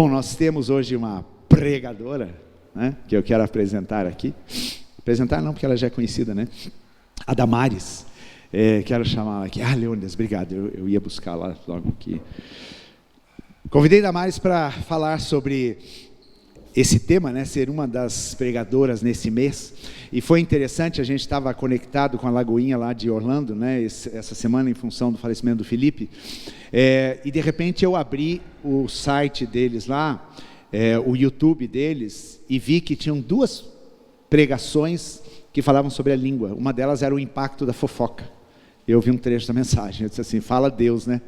Bom, nós temos hoje uma pregadora, né, que eu quero apresentar aqui. Apresentar não, porque ela já é conhecida, né? A Damares. Quero chamá-la aqui. Leônidas, obrigado. Eu ia buscar lá logo aqui. Convidei a Damares para falar sobre esse tema, né? Ser uma das pregadoras nesse mês. E foi interessante, a gente estava conectado com a Lagoinha lá de Orlando, né? Essa semana, em função do falecimento do Felipe. E de repente eu abri o site deles lá, o YouTube deles, e vi que tinham duas pregações que falavam sobre a língua. Uma delas era o impacto da fofoca. Eu vi um trecho da mensagem, eu disse assim, fala Deus, né?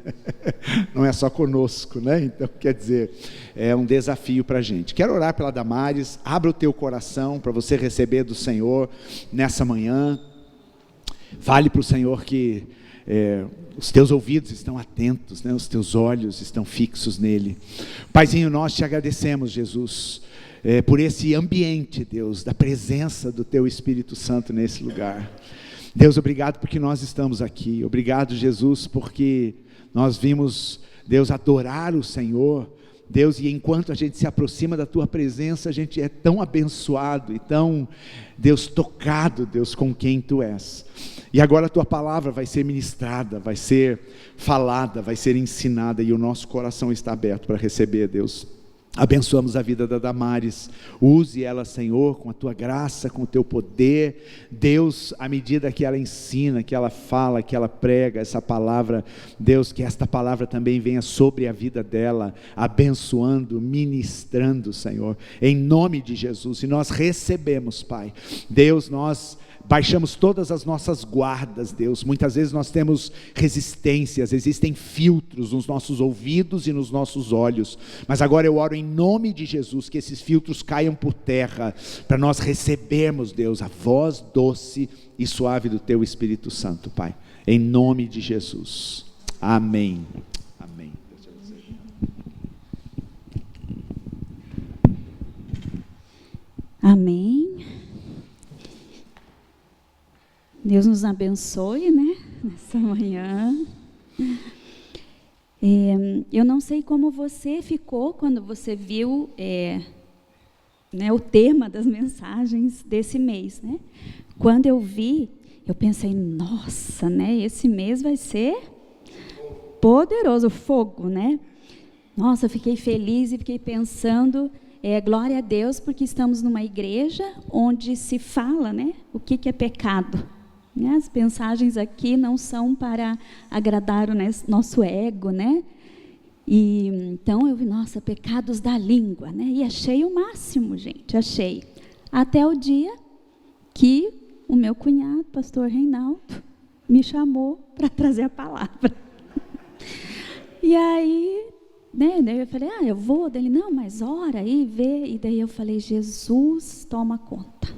Não é só conosco, né? Então, quer dizer, é um desafio para a gente. Quero orar pela Damares, abra o teu coração para você receber do Senhor nessa manhã. Fale para o Senhor que os teus ouvidos estão atentos, né? Os teus olhos estão fixos nele. Paizinho, nós te agradecemos, Jesus, por esse ambiente, Deus, da presença do teu Espírito Santo nesse lugar. Deus, obrigado porque nós estamos aqui. Obrigado, Jesus, porque nós vimos, Deus, adorar o Senhor. Deus, e enquanto a gente se aproxima da tua presença, a gente é tão abençoado e tão, Deus, tocado, Deus, com quem tu és. E agora a tua palavra vai ser ministrada, vai ser falada, vai ser ensinada, e o nosso coração está aberto para receber, Deus. Abençoamos a vida da Damares, use ela, Senhor, com a tua graça, com o teu poder, Deus, à medida que ela ensina, que ela fala, que ela prega essa palavra, Deus, que esta palavra também venha sobre a vida dela, abençoando, ministrando, Senhor, em nome de Jesus. E nós recebemos, Pai, Deus, nós baixamos todas as nossas guardas, Deus. Muitas vezes nós temos resistências, existem filtros nos nossos ouvidos e nos nossos olhos, mas agora eu oro em nome de Jesus, que esses filtros caiam por terra, para nós recebermos, Deus, a voz doce e suave do teu Espírito Santo, Pai, em nome de Jesus, amém. Amém. Amém. Deus nos abençoe, né, nessa manhã. Eu não sei como você ficou quando você viu né, o tema das mensagens desse mês, né? Quando eu vi, eu pensei, nossa, né, esse mês vai ser poderoso, fogo, né? Nossa, eu fiquei feliz e fiquei pensando, glória a Deus, porque estamos numa igreja onde se fala, né, o que é pecado. As mensagens aqui não são para agradar o nosso ego, né? E então eu vi, nossa, pecados da língua, né? E achei o máximo, gente, achei. Até o dia que o meu cunhado, pastor Reinaldo, me chamou para trazer a palavra. E aí, né, daí eu falei, eu vou. Daí ele, não, mas ora aí, vê. E daí eu falei, Jesus, toma conta.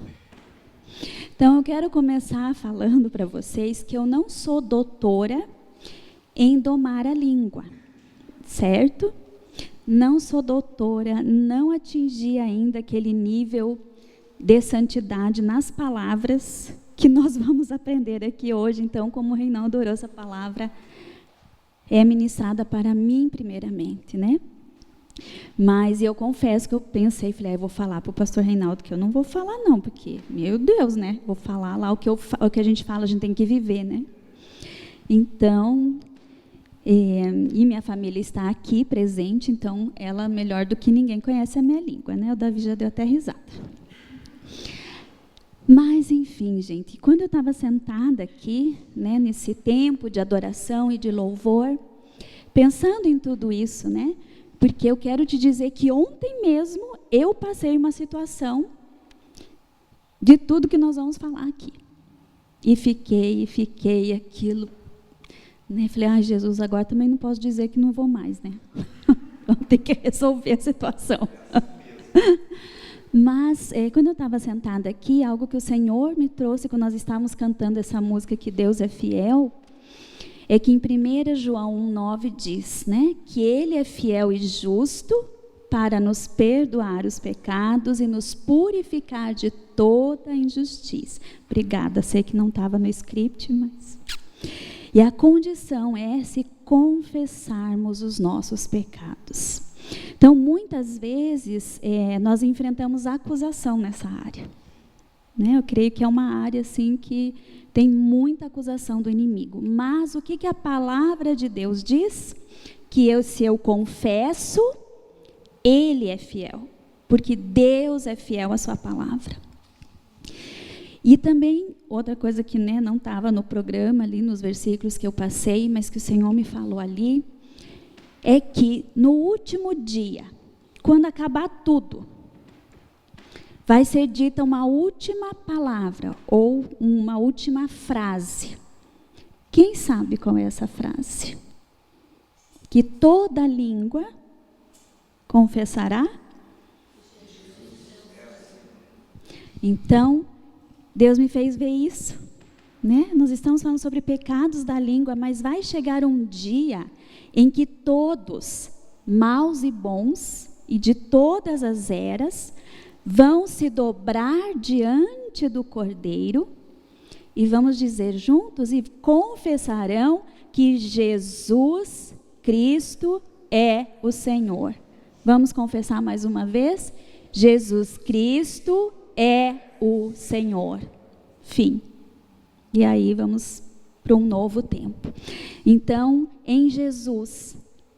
Então, eu quero começar falando para vocês que eu não sou doutora em domar a língua, certo? Não sou doutora, não atingi ainda aquele nível de santidade nas palavras que nós vamos aprender aqui hoje. Então, como o Reinaldo orou, essa palavra é ministrada para mim primeiramente, né? Mas eu confesso que eu pensei, falei, eu vou falar para o pastor Reinaldo que eu não vou falar não, porque, meu Deus, né? Vou falar lá o que a gente fala, a gente tem que viver, né? Então, e minha família está aqui presente, então ela, melhor do que ninguém, conhece a minha língua, né? O Davi já deu até risada. Mas, enfim, gente, quando eu estava sentada aqui, né, nesse tempo de adoração e de louvor, pensando em tudo isso, né? Porque eu quero te dizer que ontem mesmo eu passei uma situação de tudo que nós vamos falar aqui. E fiquei aquilo. Né? Falei, Jesus, agora também não posso dizer que não vou mais, né? Vamos ter que resolver a situação. Mas, quando eu estava sentada aqui, algo que o Senhor me trouxe, quando nós estávamos cantando essa música, que Deus é fiel, é que em 1 João 1,9 diz, né, que Ele é fiel e justo para nos perdoar os pecados e nos purificar de toda injustiça. Obrigada, sei que não estava no script, mas... E a condição é se confessarmos os nossos pecados. Então, muitas vezes, nós enfrentamos acusação nessa área. Né? Eu creio que é uma área assim, que tem muita acusação do inimigo. Mas o que a palavra de Deus diz? Que se eu confesso, Ele é fiel. Porque Deus é fiel à sua palavra. E também, outra coisa que não estava no programa, ali nos versículos que eu passei, mas que o Senhor me falou ali, é que no último dia, quando acabar tudo, vai ser dita uma última palavra ou uma última frase. Quem sabe qual é essa frase? Que toda língua confessará? Então, Deus me fez ver isso, né? Nós estamos falando sobre pecados da língua, mas vai chegar um dia em que todos, maus e bons, e de todas as eras, vão se dobrar diante do Cordeiro, e vamos dizer juntos, e confessarão que Jesus Cristo é o Senhor. Vamos confessar mais uma vez? Jesus Cristo é o Senhor. Fim. E aí vamos para um novo tempo. Então, em Jesus,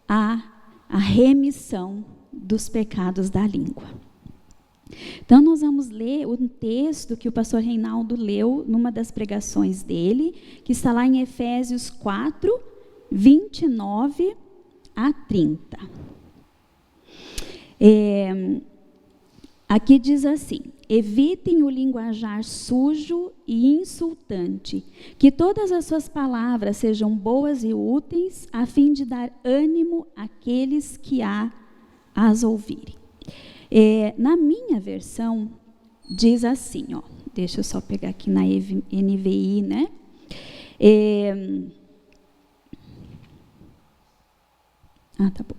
há a remissão dos pecados da língua. Então, nós vamos ler um texto que o pastor Reinaldo leu numa das pregações dele, que está lá em Efésios 4, 29 a 30. Aqui diz assim: evitem o linguajar sujo e insultante, que todas as suas palavras sejam boas e úteis, a fim de dar ânimo àqueles que as ouvirem. Na minha versão, diz assim, deixa eu só pegar aqui na NVI, né? Tá bom.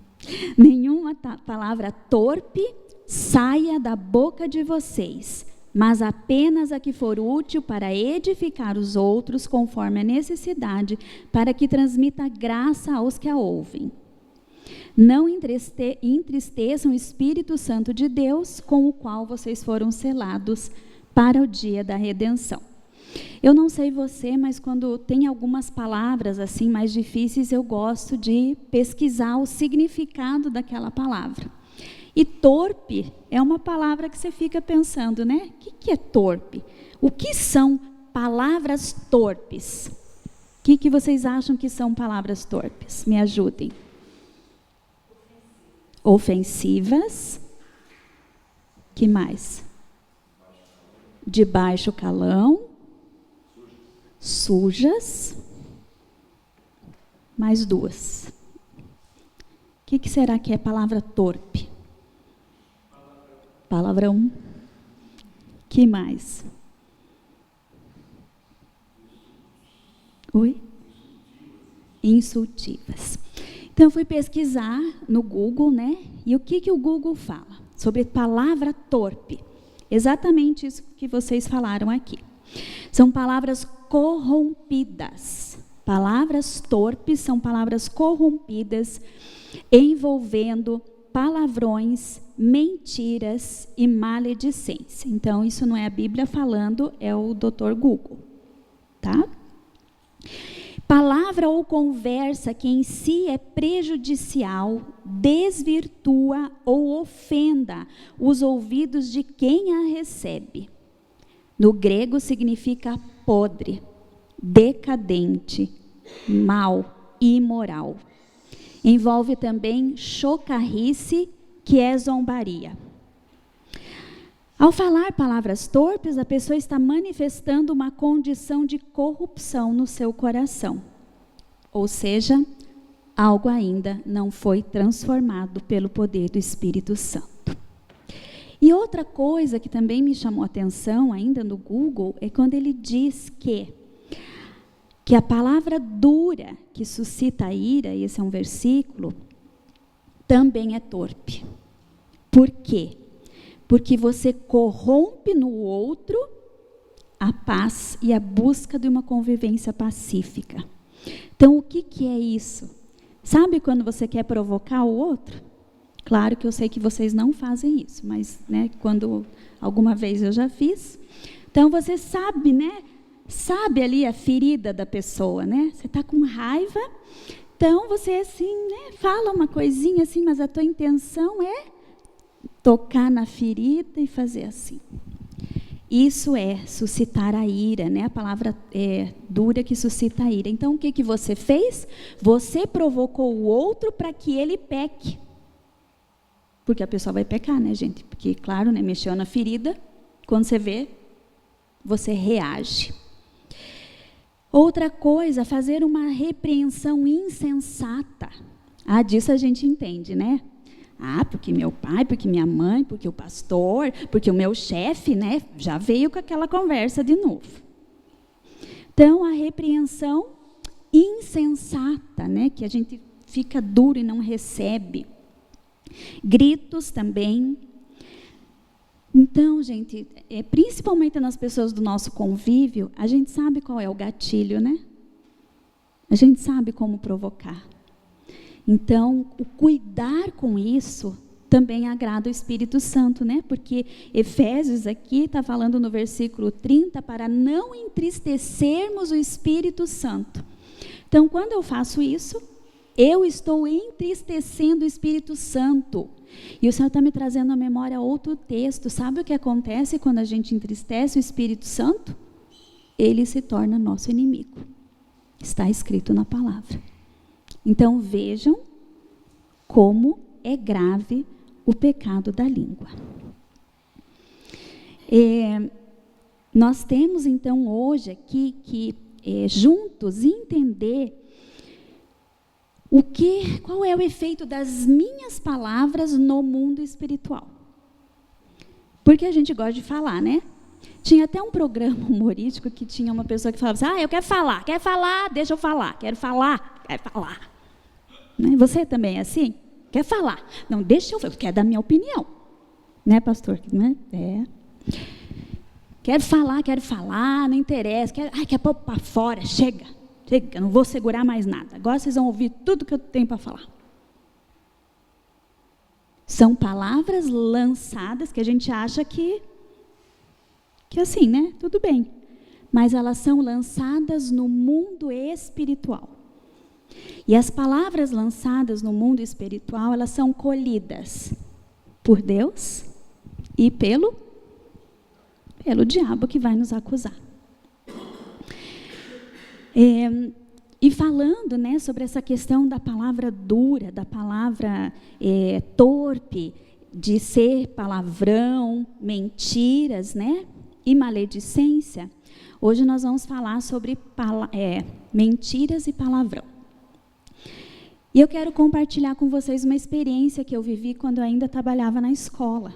Nenhuma palavra torpe saia da boca de vocês, mas apenas a que for útil para edificar os outros conforme a necessidade, para que transmita graça aos que a ouvem. Não entristeçam o Espírito Santo de Deus, com o qual vocês foram selados para o dia da redenção. Eu não sei você, mas quando tem algumas palavras assim mais difíceis, eu gosto de pesquisar o significado daquela palavra. E torpe é uma palavra que você fica pensando, né? O que é torpe? O que são palavras torpes? O que vocês acham que são palavras torpes? Me ajudem. Ofensivas. Que mais? De baixo calão. Sujas. Mais duas. O que será que é palavra torpe? Palavrão. Que mais? Oi? Insultivas. Então, eu fui pesquisar no Google, né? E o que o Google fala sobre palavra torpe? Exatamente isso que vocês falaram aqui. São palavras corrompidas. Palavras torpes são palavras corrompidas, envolvendo palavrões, mentiras e maledicência. Então, isso não é a Bíblia falando, é o Dr. Google, tá? Palavra ou conversa que em si é prejudicial, desvirtua ou ofenda os ouvidos de quem a recebe. No grego significa podre, decadente, mau e imoral. Envolve também chocarrice, que é zombaria. Ao falar palavras torpes, a pessoa está manifestando uma condição de corrupção no seu coração. Ou seja, algo ainda não foi transformado pelo poder do Espírito Santo. E outra coisa que também me chamou a atenção, ainda no Google, é quando ele diz que a palavra dura, que suscita a ira, esse é um versículo, também é torpe. Por quê? Porque você corrompe no outro a paz e a busca de uma convivência pacífica. Então, o que é isso? Sabe quando você quer provocar o outro? Claro que eu sei que vocês não fazem isso, mas, né, quando alguma vez eu já fiz. Então, você sabe, né? Sabe ali a ferida da pessoa, né? Você está com raiva, então você, assim, né, fala uma coisinha assim, mas a tua intenção é tocar na ferida e fazer assim. Isso é suscitar a ira, né? A palavra dura que suscita a ira. Então, o que você fez? Você provocou o outro para que ele peque. Porque a pessoa vai pecar, né, gente? Porque, claro, né, mexeu na ferida, quando você vê, você reage. Outra coisa, fazer uma repreensão insensata. Disso a gente entende, né? Porque meu pai, porque minha mãe, porque o pastor, porque o meu chefe, né? Já veio com aquela conversa de novo. Então, a repreensão insensata, né? Que a gente fica duro e não recebe. Gritos também. Então, gente, principalmente nas pessoas do nosso convívio, a gente sabe qual é o gatilho, né? A gente sabe como provocar. Então, o cuidar com isso também agrada o Espírito Santo, né? Porque Efésios aqui está falando no versículo 30, para não entristecermos o Espírito Santo. Então, quando eu faço isso, eu estou entristecendo o Espírito Santo. E o Senhor está me trazendo à memória outro texto. Sabe o que acontece quando a gente entristece o Espírito Santo? Ele se torna nosso inimigo. Está escrito na palavra. Então, vejam como é grave o pecado da língua. Nós temos, então, hoje aqui que juntos entender qual é o efeito das minhas palavras no mundo espiritual. Porque a gente gosta de falar, né? Tinha até um programa humorístico que tinha uma pessoa que falava assim, eu quero falar, deixa eu falar, quero falar. Né? Você também é assim? Quer falar? Não, deixa eu quero dar minha opinião. Né, pastor? Né? Quero falar, não interessa. Quer pôr para fora, chega, não vou segurar mais nada. Agora vocês vão ouvir tudo que eu tenho para falar. São palavras lançadas que a gente acha que assim, né? Tudo bem. Mas elas são lançadas no mundo espiritual. E as palavras lançadas no mundo espiritual, elas são colhidas por Deus e pelo diabo que vai nos acusar. E falando, né, sobre essa questão da palavra dura, da palavra torpe, de ser palavrão, mentiras, né, e maledicência, hoje nós vamos falar sobre mentiras e palavrão. E eu quero compartilhar com vocês uma experiência que eu vivi quando eu ainda trabalhava na escola.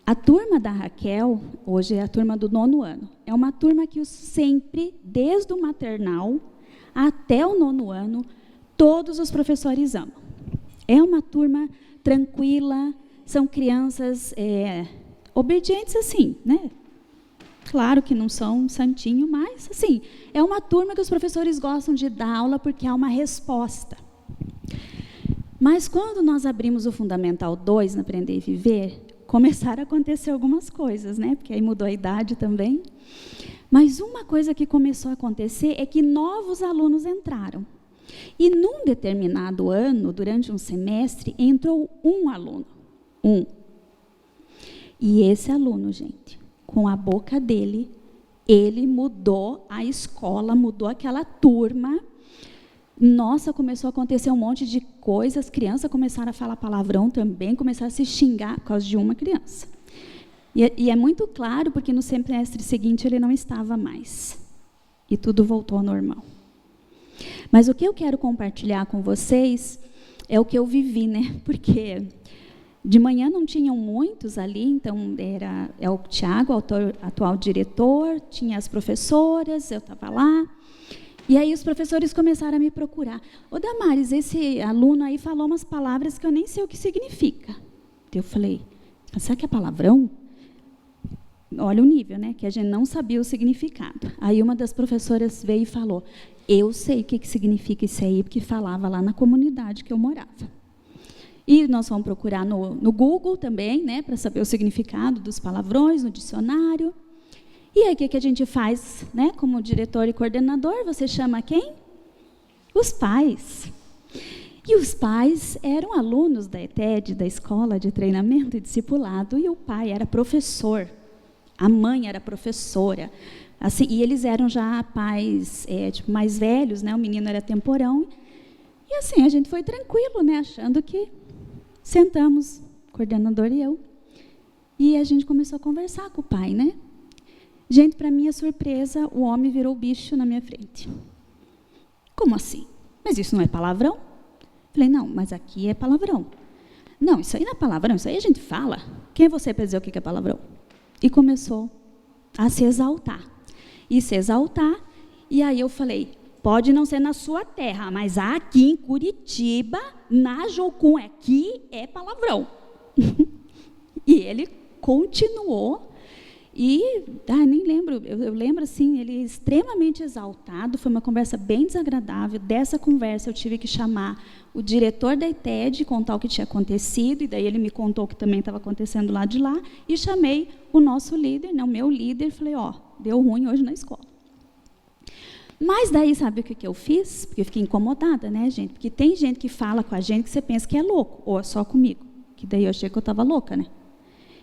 A turma da Raquel, hoje é a turma do 9º ano, é uma turma que sempre, desde o maternal até o 9º ano, todos os professores amam. É uma turma tranquila, são crianças obedientes assim, né? Claro que não são um santinho, mas assim, é uma turma que os professores gostam de dar aula porque há uma resposta. Mas quando nós abrimos o Fundamental 2 no Aprender e Viver, começaram a acontecer algumas coisas, né? Porque aí mudou a idade também. Mas uma coisa que começou a acontecer é que novos alunos entraram. E num determinado ano, durante um semestre, entrou um aluno. E esse aluno, gente, com a boca dele, ele mudou a escola, mudou aquela turma. Nossa, começou a acontecer um monte de coisas, as crianças começaram a falar palavrão também, começaram a se xingar por causa de uma criança. E é muito claro, porque no semestre seguinte ele não estava mais. E tudo voltou ao normal. Mas o que eu quero compartilhar com vocês é o que eu vivi, né? Porque de manhã não tinham muitos ali, então é o Tiago, atual diretor, tinha as professoras, eu estava lá. E aí os professores começaram a me procurar. Ô Damares, esse aluno aí falou umas palavras que eu nem sei o que significa. Eu falei, será que é palavrão? Olha o nível, né? Que a gente não sabia o significado. Aí uma das professoras veio e falou, eu sei o que significa isso aí, porque falava lá na comunidade que eu morava. E nós vamos procurar no Google também, né, para saber o significado dos palavrões, no dicionário. E aí, o que a gente faz, né, como diretor e coordenador? Você chama quem? Os pais. E os pais eram alunos da ETED, da Escola de Treinamento e Discipulado, e o pai era professor, a mãe era professora. Assim, e eles eram já pais tipo, mais velhos, né, o menino era temporão. E assim, a gente foi tranquilo, né, achando que sentamos, o coordenador e eu, e a gente começou a conversar com o pai, né? Gente, para minha surpresa, o homem virou bicho na minha frente. Como assim? Mas isso não é palavrão? Falei, não, mas aqui é palavrão. Não, isso aí não é palavrão, isso aí a gente fala. Quem é você para dizer o que é palavrão? E começou a se exaltar. E se exaltar, e aí eu falei, pode não ser na sua terra, mas aqui em Curitiba, na Jocum, aqui é palavrão. E ele continuou. E, nem lembro, eu lembro assim, ele extremamente exaltado, foi uma conversa bem desagradável. Dessa conversa eu tive que chamar o diretor da ETED, contar o que tinha acontecido, e daí ele me contou o que também estava acontecendo lá de lá, e chamei o nosso líder, né, o meu líder, falei, deu ruim hoje na escola. Mas daí, sabe o que eu fiz? Porque eu fiquei incomodada, né, gente? Porque tem gente que fala com a gente que você pensa que é louco, ou é só comigo, que daí eu achei que eu estava louca, né?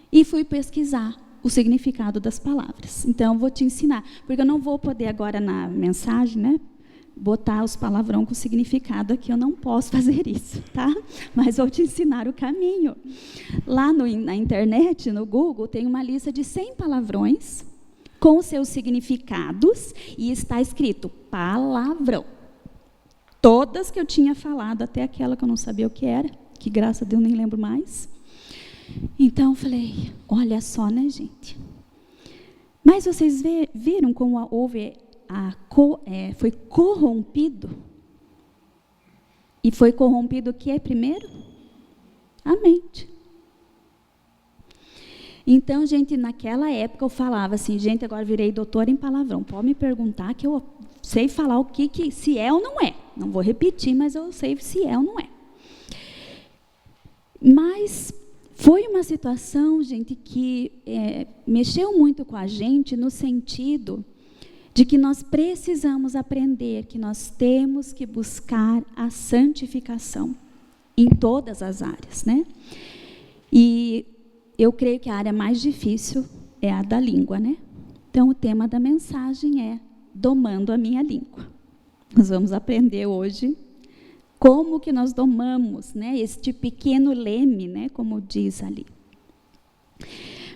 E fui pesquisar o significado das palavras. Então, eu vou te ensinar, porque eu não vou poder agora na mensagem, né, botar os palavrão com significado aqui, eu não posso fazer isso, tá? Mas vou te ensinar o caminho. Lá na internet, no Google, tem uma lista de 100 palavrões com seus significados e está escrito palavrão. Todas que eu tinha falado, até aquela que eu não sabia o que era, que graças a Deus nem lembro mais. Então, eu falei, olha só, né, gente? Mas vocês viram como foi corrompido? E foi corrompido o que é primeiro? A mente. Então, gente, naquela época eu falava assim, gente, agora virei doutora em palavrão. Pode me perguntar que eu sei falar o que se é ou não é. Não vou repetir, mas eu sei se é ou não é. Mas foi uma situação, gente, que mexeu muito com a gente no sentido de que nós precisamos aprender, que nós temos que buscar a santificação em todas as áreas, né? E eu creio que a área mais difícil é a da língua, né? Então, o tema da mensagem é domando a minha língua. Nós vamos aprender hoje como que nós domamos, né, este pequeno leme, né, como diz ali.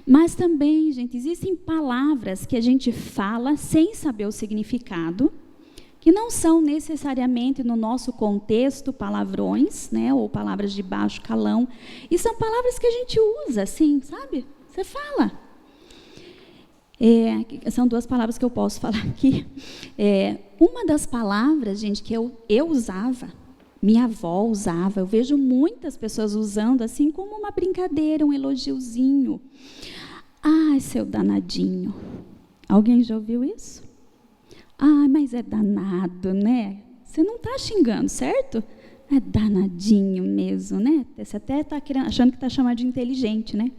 Mas também, gente, existem palavras que a gente fala sem saber o significado, que não são necessariamente no nosso contexto palavrões, né, ou palavras de baixo calão, e são palavras que a gente usa, assim, sabe? Você fala. São duas palavras que eu posso falar aqui. Uma das palavras, gente, que eu usava, minha avó usava, eu vejo muitas pessoas usando assim como uma brincadeira, um elogiozinho. Ai, seu danadinho. Alguém já ouviu isso? Ai, mas é danado, né? Você não está xingando, certo? É danadinho mesmo, né? Você até está achando que está chamando de inteligente, né?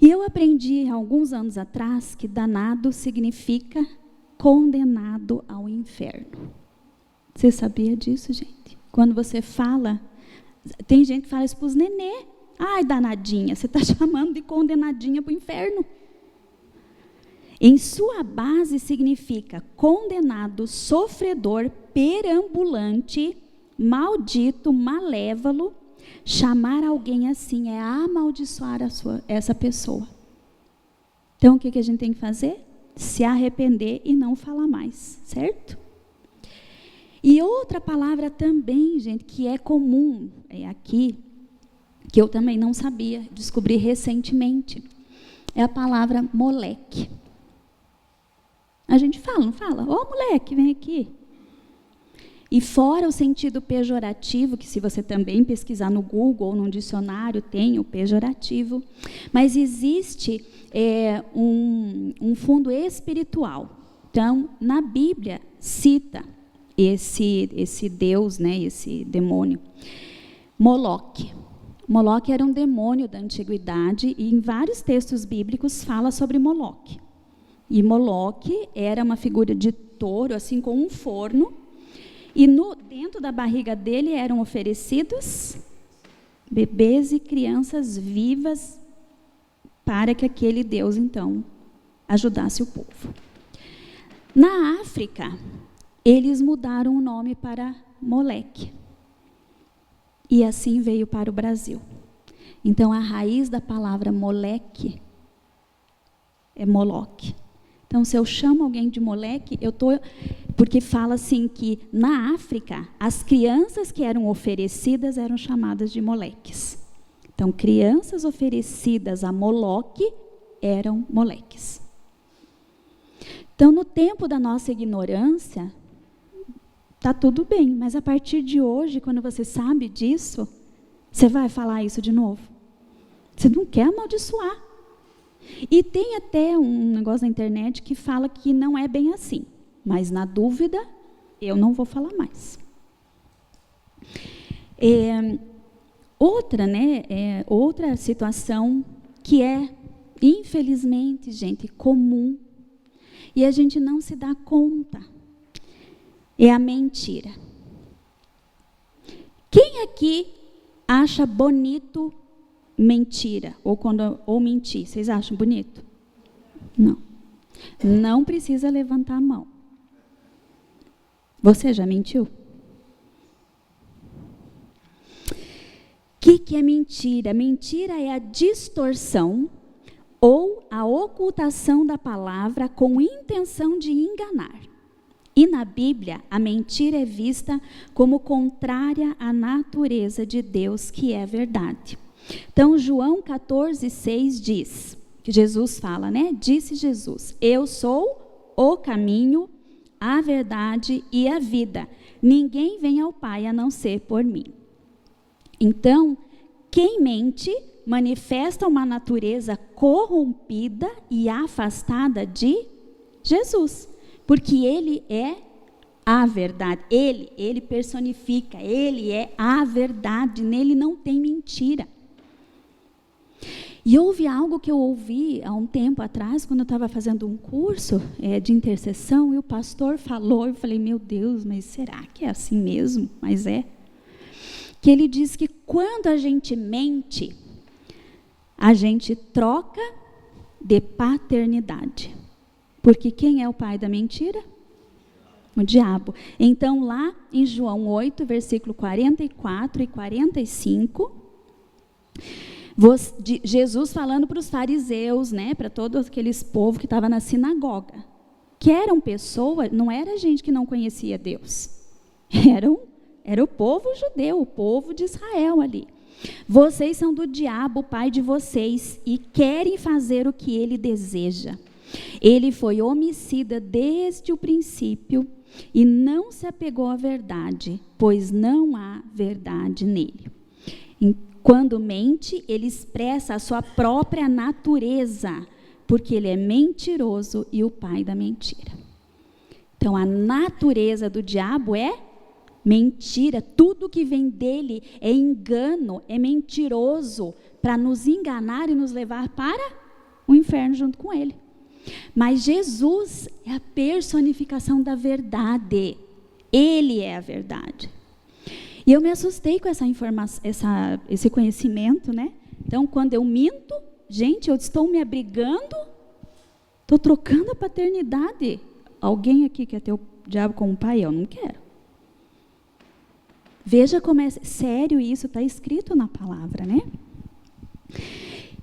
E eu aprendi, há alguns anos atrás, que danado significa condenado ao inferno. Você sabia disso, gente? Quando você fala, tem gente que fala isso para os nenê. Ai, danadinha, você está chamando de condenadinha para o inferno. Em sua base significa condenado, sofredor, perambulante, maldito, malévolo. Chamar alguém assim é amaldiçoar essa pessoa. Então, o que a gente tem que fazer? Se arrepender e não falar mais, certo? E outra palavra também, gente, que é comum aqui, que eu também não sabia, descobri recentemente, é a palavra moleque. A gente fala, não fala? Ô, moleque, vem aqui. E fora o sentido pejorativo, que se você também pesquisar no Google ou no dicionário, tem o pejorativo, mas existe um fundo espiritual. Então, na Bíblia, cita esse Deus, né, esse demônio. Moloque. Moloque era um demônio da antiguidade e em vários textos bíblicos fala sobre Moloque. E Moloque era uma figura de touro, assim como um forno, e dentro da barriga dele eram oferecidos bebês e crianças vivas para que aquele Deus, então, ajudasse o povo. Na África, eles mudaram o nome para Moleque. E assim veio para o Brasil. Então, a raiz da palavra moleque é Moloque. Então, se eu chamo alguém de moleque, porque fala assim que na África, as crianças que eram oferecidas eram chamadas de moleques. Então, crianças oferecidas a Moloque eram moleques. Então, no tempo da nossa ignorância, está tudo bem, mas a partir de hoje, quando você sabe disso, você vai falar isso de novo? Você não quer amaldiçoar. E tem até um negócio na internet que fala que não é bem assim. Mas, na dúvida, eu não vou falar mais. Outra situação que é, infelizmente, gente, comum, e a gente não se dá conta, é a mentira. Quem aqui acha bonito mentira? Ou mentir? Vocês acham bonito? Não. Não precisa levantar a mão. Você já mentiu? O que é mentira? Mentira é a distorção ou a ocultação da palavra com intenção de enganar. E na Bíblia, a mentira é vista como contrária à natureza de Deus, que é verdade. Então, João 14:6 diz, que Jesus fala, né? Disse Jesus: eu sou o caminho, a verdade e a vida. Ninguém vem ao Pai a não ser por mim. Então, quem mente manifesta uma natureza corrompida e afastada de Jesus. Porque ele é a verdade, ele personifica, ele é a verdade, nele não tem mentira. E houve algo que eu ouvi há um tempo atrás, quando eu estava fazendo um curso de intercessão, e o pastor falou, eu falei, meu Deus, mas será que é assim mesmo? Mas é. Que ele diz que quando a gente mente, a gente troca de paternidade. Porque quem é o pai da mentira? O diabo. Então, lá em João 8, versículo 44 e 45, Jesus falando para os fariseus, né, para todos aqueles povos que estavam na sinagoga, que eram pessoas, não era gente que não conhecia Deus, era o povo judeu, o povo de Israel ali. Vocês são do diabo, o pai de vocês, e querem fazer o que ele deseja. Ele foi homicida desde o princípio e não se apegou à verdade, pois não há verdade nele. Quando mente, ele expressa a sua própria natureza, porque ele é mentiroso e o pai da mentira. Então, a natureza do diabo é mentira. Tudo que vem dele é engano, é mentiroso, para nos enganar e nos levar para o inferno junto com ele. Mas Jesus é a personificação da verdade. Ele é a verdade. E eu me assustei com essa informação, esse conhecimento, né? Então, quando eu minto, gente, eu estou me abrigando, estou trocando a paternidade. Alguém aqui quer ter o diabo como pai? Eu não quero. Veja como é sério isso, está escrito na palavra, né?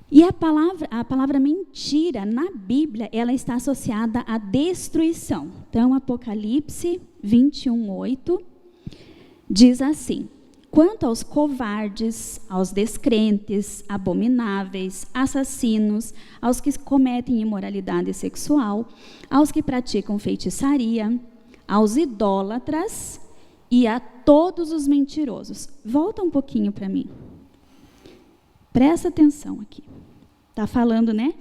E a palavra mentira, na Bíblia, ela está associada à destruição. Então, Apocalipse 21:8 diz assim: quanto aos covardes, aos descrentes, abomináveis, assassinos, aos que cometem imoralidade sexual, aos que praticam feitiçaria, aos idólatras e a todos os mentirosos. Volta um pouquinho para mim. Presta atenção aqui. Está falando, né?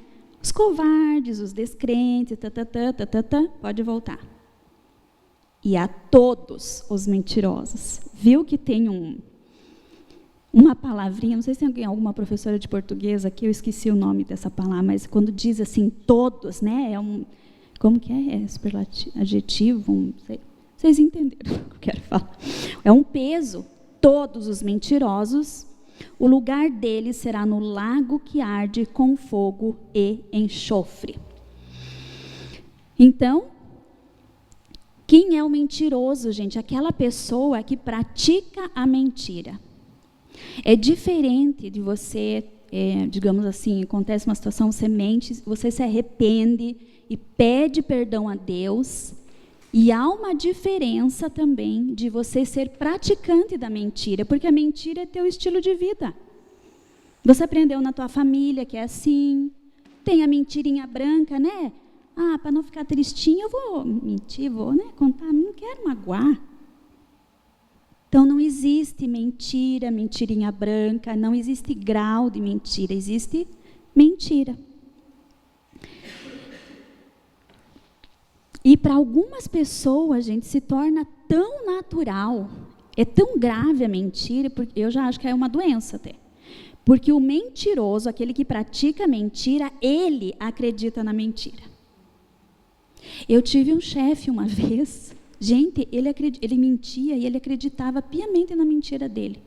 Os covardes, os descrentes, pode voltar. E a todos os mentirosos. Viu que tem uma palavrinha, não sei se tem alguma professora de português aqui, eu esqueci o nome dessa palavra, mas quando diz assim, todos, né? Como que é? É superlativo, adjetivo, não sei. Vocês entenderam o que eu quero falar. É um peso. Todos os mentirosos, o lugar deles será no lago que arde com fogo e enxofre. Então, quem é o mentiroso, gente? Aquela pessoa que pratica a mentira. É diferente de você, digamos assim, acontece uma situação, você mente, você se arrepende e pede perdão a Deus. E há uma diferença também de você ser praticante da mentira, porque a mentira é teu estilo de vida. Você aprendeu na tua família que é assim, tem a mentirinha branca, né? Ah, para não ficar tristinho, eu vou mentir, vou, né, contar, não quero magoar. Então, não existe mentira, mentirinha branca, não existe grau de mentira, existe mentira. E para algumas pessoas, gente, se torna tão natural, é tão grave a mentira, porque eu já acho que é uma doença até. Porque o mentiroso, aquele que pratica a mentira, ele acredita na mentira. Eu tive um chefe uma vez, gente, ele mentia e ele acreditava piamente na mentira dele.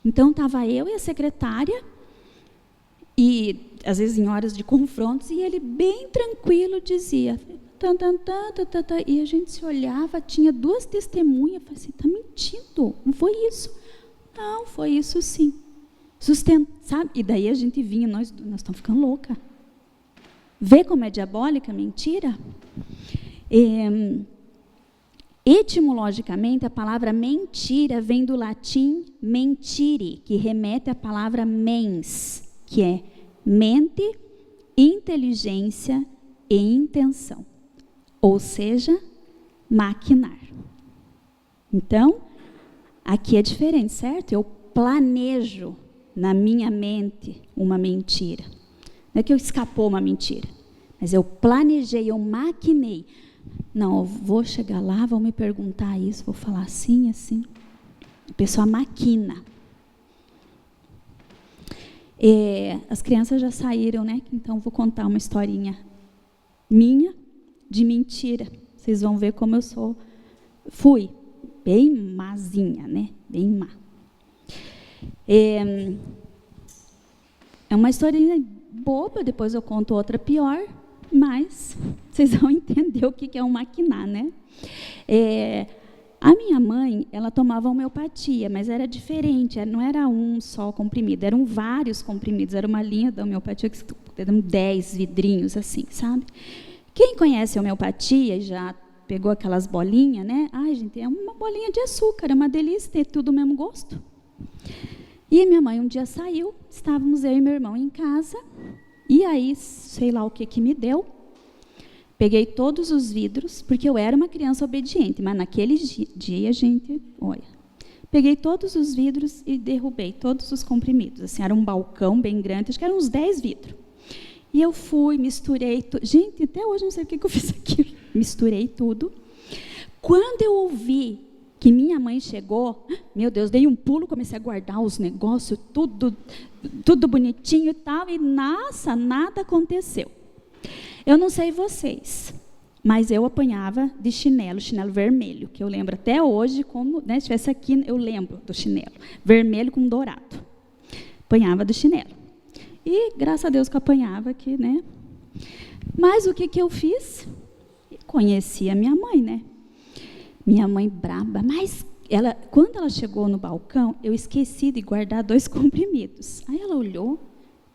Então, estava eu e a secretária, e às vezes em horas de confrontos, e ele bem tranquilo dizia... E a gente se olhava, tinha duas testemunhas, eu falei assim, está mentindo, não foi isso. Não, foi isso sim. Sabe? E daí a gente vinha, nós estamos ficando louca. Vê como é diabólica a mentira? Etimologicamente, a palavra mentira vem do latim mentire, que remete à palavra mens, que é mente, inteligência e intenção. Ou seja, maquinar. Então, aqui é diferente, certo? Eu planejo na minha mente uma mentira. Não é que eu escapou uma mentira, mas eu planejei, eu maquinei. Não, eu vou chegar lá, vão me perguntar isso, vou falar assim, assim. A pessoa maquina. As crianças já saíram, né? Então, vou contar uma historinha minha de mentira. Vocês vão ver como eu fui bem mazinha, né? Bem má. É uma historinha boba, depois eu conto outra pior, mas vocês vão entender o que é um maquinar, né? A minha mãe, ela tomava homeopatia, mas era diferente, não era um só comprimido, eram vários comprimidos, era uma linha da homeopatia que eram 10 vidrinhos assim, sabe? Quem conhece a homeopatia e já pegou aquelas bolinhas, né? Ai, gente, é uma bolinha de açúcar, é uma delícia, tem tudo o mesmo gosto. E minha mãe um dia saiu, estávamos eu e meu irmão em casa, e aí, sei lá o que me deu, peguei todos os vidros, porque eu era uma criança obediente, mas naquele dia, gente, olha, peguei todos os vidros e derrubei todos os comprimidos. Assim, era um balcão bem grande, acho que eram uns 10 vidros. E eu fui, misturei tudo. Gente, até hoje não sei o que eu fiz aquilo. Misturei tudo. Quando eu ouvi que minha mãe chegou, meu Deus, dei um pulo, comecei a guardar os negócios, tudo bonitinho e tal, e nossa, nada aconteceu. Eu não sei vocês, mas eu apanhava de chinelo vermelho, que eu lembro até hoje, como, né, se tivesse aqui, eu lembro do chinelo, vermelho com dourado. Apanhava do chinelo. E, graças a Deus que eu apanhava aqui, né? Mas o que eu fiz? Conheci a minha mãe, né? Minha mãe braba, mas quando ela chegou no balcão, eu esqueci de guardar 2 comprimidos. Aí ela olhou,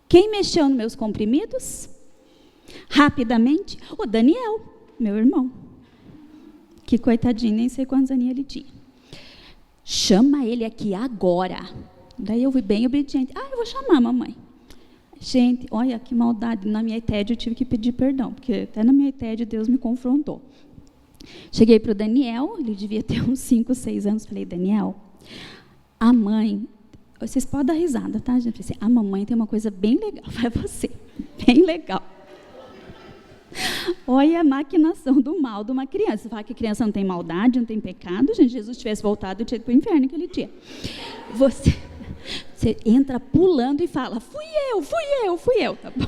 quem mexeu nos meus comprimidos? Rapidamente, o Daniel, meu irmão. Que coitadinho, nem sei quantos aninhos ele tinha. Chama ele aqui agora. Daí eu fui bem obediente. Eu vou chamar, mamãe. Gente, olha que maldade. Na minha TED eu tive que pedir perdão, porque até na minha TED Deus me confrontou. Cheguei para o Daniel, ele devia ter uns 5, 6 anos. Falei, Daniel, a mãe... Vocês podem dar risada, tá, gente? Falei assim, a mamãe tem uma coisa bem legal para você. Bem legal. Olha a maquinação do mal de uma criança. Você fala que a criança não tem maldade, não tem pecado. Gente, Jesus tivesse voltado, eu tinha ido para o inferno aquele dia. Você entra pulando e fala, fui eu, tá bom?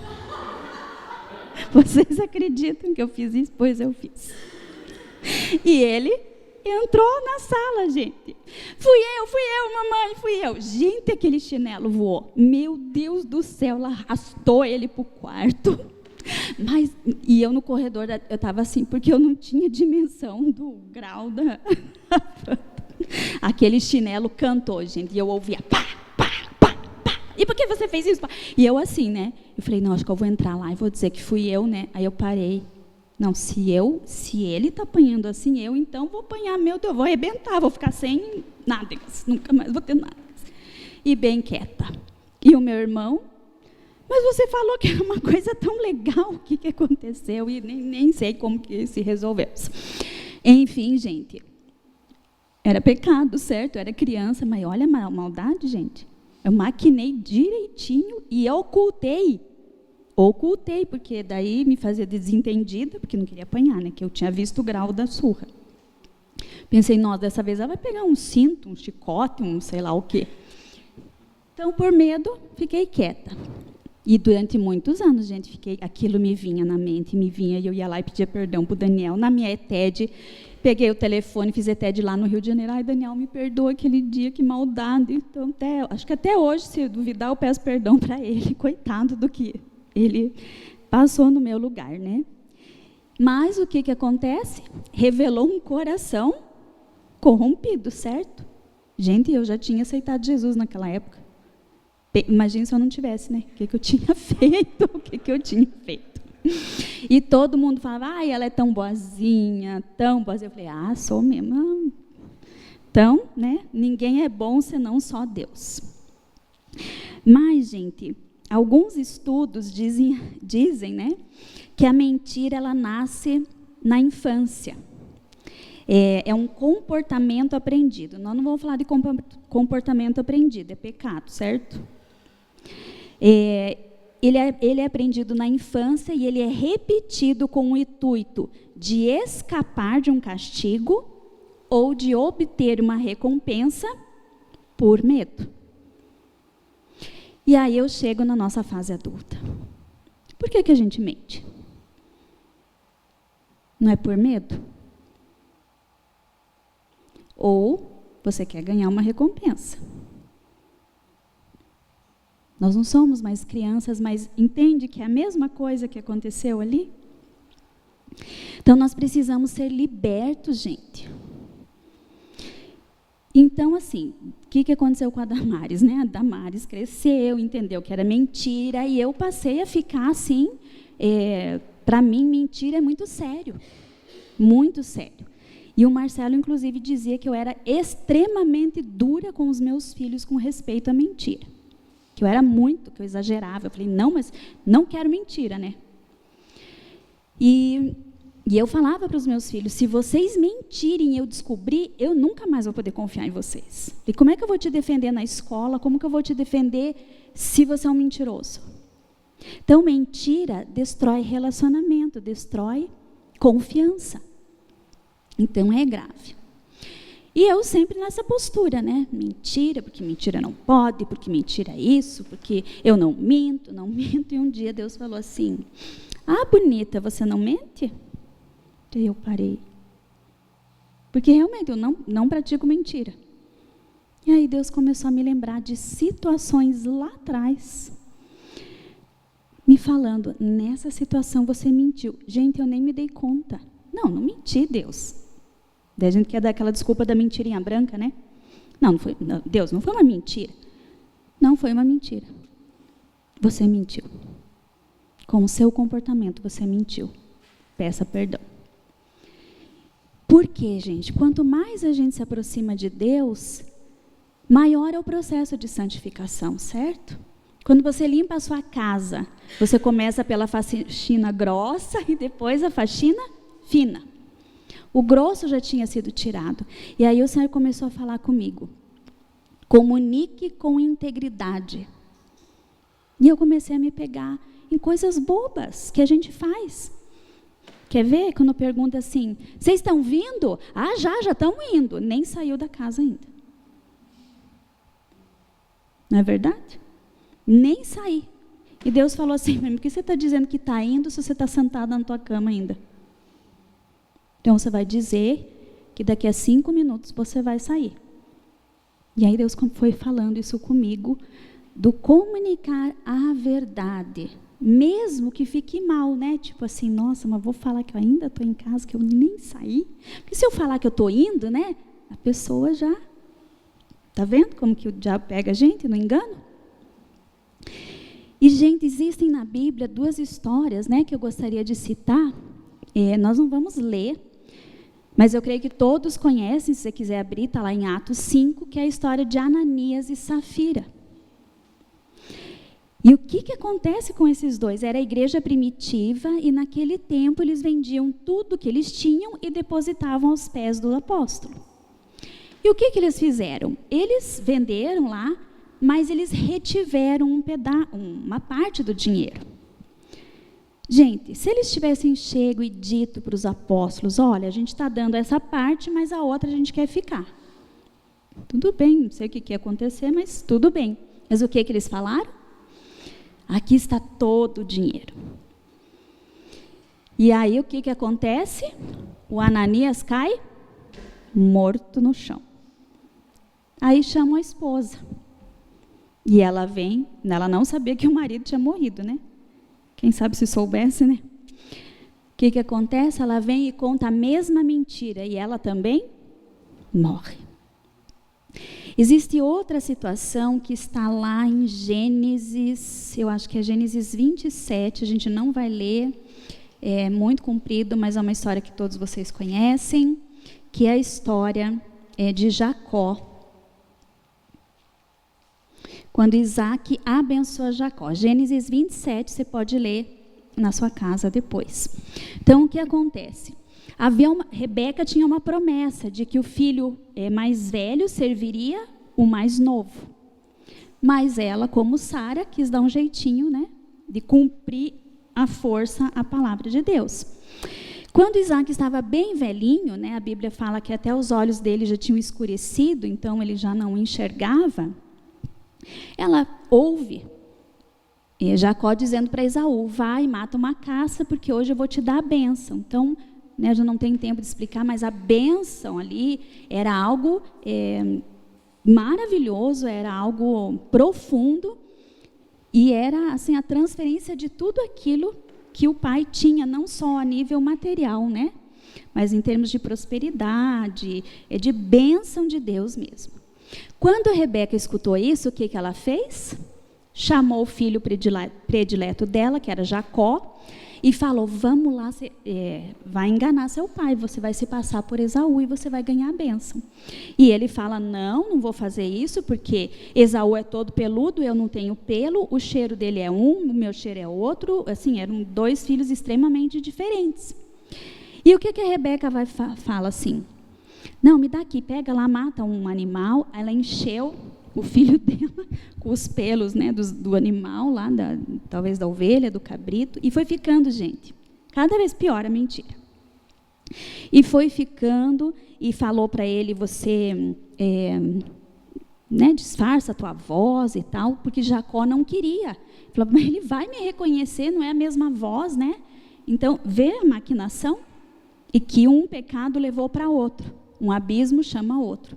Vocês acreditam que eu fiz isso? Pois eu fiz. E ele entrou na sala, gente. Fui eu, mamãe, fui eu. Gente, aquele chinelo voou. Meu Deus do céu, ela arrastou ele para o quarto. E eu no corredor, eu estava assim, porque eu não tinha dimensão do grau da... Aquele chinelo cantou, gente, e eu ouvia, pá, pá, pá, pá. E por que você fez isso? Pá? E eu assim, né? Eu falei, não, acho que eu vou entrar lá e vou dizer que fui eu, né? Aí eu parei. Não, se ele está apanhando assim, eu então vou apanhar, meu Deus, vou arrebentar, vou ficar sem nádegas, nunca mais vou ter nádegas. E bem quieta. E o meu irmão, mas você falou que era uma coisa tão legal, o que aconteceu? E nem sei como que se resolveu. Enfim, gente, era pecado, certo? Eu era criança, mas olha a maldade, gente. Eu maquinei direitinho e ocultei, porque daí me fazia desentendida, porque não queria apanhar, né? Que eu tinha visto o grau da surra. Pensei, nossa, dessa vez ela vai pegar um cinto, um chicote, um sei lá o quê. Então, por medo, fiquei quieta. E durante muitos anos, gente, aquilo me vinha na mente, e eu ia lá e pedia perdão para o Daniel. Na minha ETED, peguei o telefone, fiz ETED lá no Rio de Janeiro. Ai, Daniel, me perdoa aquele dia, que maldade. Então, acho que até hoje, se eu duvidar, eu peço perdão para ele. Coitado do que ele passou no meu lugar, né? Mas o que acontece? Revelou um coração corrompido, certo? Gente, eu já tinha aceitado Jesus naquela época. Imagina se eu não tivesse, né? O que eu tinha feito? O que eu tinha feito? E todo mundo falava, ai, ela é tão boazinha, tão boazinha. Eu falei, sou mesmo. Então, né? Ninguém é bom senão só Deus. Mas, gente, alguns estudos dizem, né, que a mentira ela nasce na infância. É um comportamento aprendido. Nós não vamos falar de comportamento aprendido, é pecado, certo? Ele é aprendido na infância e ele é repetido com o intuito de escapar de um castigo ou de obter uma recompensa por medo. E aí eu chego na nossa fase adulta. Por que a gente mente? Não é por medo? Ou você quer ganhar uma recompensa? Nós não somos mais crianças, mas entende que é a mesma coisa que aconteceu ali? Então, nós precisamos ser libertos, gente. Então, assim, o que aconteceu com a Damares, né? A Damares cresceu, entendeu que era mentira, e eu passei a ficar assim, para mim, mentira é muito sério. Muito sério. E o Marcelo, inclusive, dizia que eu era extremamente dura com os meus filhos com respeito à mentira. Que eu era que eu exagerava. Eu falei, não, mas não quero mentira, né? E eu falava para os meus filhos, se vocês mentirem e eu descobrir, eu nunca mais vou poder confiar em vocês. E como é que eu vou te defender na escola? Como que eu vou te defender se você é um mentiroso? Então, mentira destrói relacionamento, destrói confiança. Então, é grave. E eu sempre nessa postura, né? Mentira, porque mentira não pode, porque mentira é isso, porque eu não minto. E um dia Deus falou assim, bonita, você não mente? E eu parei. Porque realmente eu não pratico mentira. E aí Deus começou a me lembrar de situações lá atrás, me falando, nessa situação você mentiu. Gente, eu nem me dei conta. Não menti, Deus. Daí a gente quer dar aquela desculpa da mentirinha branca, né? Não foi, Deus, não foi uma mentira. Não foi uma mentira. Você mentiu. Com o seu comportamento, você mentiu. Peça perdão. Por quê, gente? Quanto mais a gente se aproxima de Deus, maior é o processo de santificação, certo? Quando você limpa a sua casa, você começa pela faxina grossa e depois a faxina fina. O grosso já tinha sido tirado. E aí o Senhor começou a falar comigo. Comunique com integridade. E eu comecei a me pegar em coisas bobas que a gente faz. Quer ver? Quando pergunta assim, vocês estão vindo? Já estão indo. Nem saiu da casa ainda. Não é verdade? Nem sair. E Deus falou assim, por que você está dizendo que está indo se você está sentada na tua cama ainda? Então você vai dizer que daqui a 5 minutos você vai sair. E aí Deus foi falando isso comigo, do comunicar a verdade, mesmo que fique mal, né? Tipo assim, nossa, mas vou falar que eu ainda estou em casa, que eu nem saí. Porque se eu falar que eu estou indo, né? A pessoa já... Tá vendo como que o diabo pega a gente no engano? E, gente, existem na Bíblia 2 histórias, né, que eu gostaria de citar. Nós não vamos ler, mas eu creio que todos conhecem, se você quiser abrir, está lá em Atos 5, que é a história de Ananias e Safira. E o que acontece com esses dois? Era a igreja primitiva e naquele tempo eles vendiam tudo que eles tinham e depositavam aos pés do apóstolo. E o que eles fizeram? Eles venderam lá, mas eles retiveram uma parte do dinheiro. Gente, se eles tivessem chego e dito para os apóstolos, olha, a gente está dando essa parte, mas a outra a gente quer ficar. Tudo bem, não sei o que ia acontecer, mas tudo bem. Mas o que eles falaram? Aqui está todo o dinheiro. E aí o que acontece? O Ananias cai morto no chão. Aí chamam a esposa. E ela vem, ela não sabia que o marido tinha morrido, né? Quem sabe se soubesse, né? O que acontece? Ela vem e conta a mesma mentira e ela também morre. Existe outra situação que está lá em Gênesis, eu acho que é Gênesis 27, a gente não vai ler, é muito comprido, mas é uma história que todos vocês conhecem, que é a história de Jacó. Quando Isaac abençoa Jacó. Gênesis 27, você pode ler na sua casa depois. Então, o que acontece? Rebeca tinha uma promessa de que o filho mais velho serviria o mais novo. Mas ela, como Sara, quis dar um jeitinho, né, de cumprir à força a palavra de Deus. Quando Isaac estava bem velhinho, né, a Bíblia fala que até os olhos dele já tinham escurecido, então ele já não enxergava. Ela ouve Jacó dizendo para Esaú, vai, mata uma caça, porque hoje eu vou te dar a bênção. Então, né, já não tem tempo de explicar, mas a bênção ali era algo maravilhoso, era algo profundo, e era assim, a transferência de tudo aquilo que o pai tinha, não só a nível material, né, mas em termos de prosperidade, de bênção de Deus mesmo. Quando a Rebeca escutou isso, o que ela fez? Chamou o filho predileto dela, que era Jacó, e falou, vamos lá, vai enganar seu pai, você vai se passar por Esaú e você vai ganhar a bênção. E ele fala, não vou fazer isso, porque Esaú é todo peludo, eu não tenho pelo, o cheiro dele é um, o meu cheiro é outro, assim, eram 2 filhos extremamente diferentes. E o que a Rebeca fala assim? Não, me dá aqui, pega lá, mata um animal. Ela encheu o filho dela com os pelos, né, do animal, lá, talvez da ovelha, do cabrito, e foi ficando, gente, cada vez pior a mentira. E foi ficando, e falou para ele, você disfarça a tua voz e tal, porque Jacó não queria. Falou, mas ele vai me reconhecer, não é a mesma voz, né? Então, vê a maquinação, e que um pecado levou para outro. Um abismo chama outro.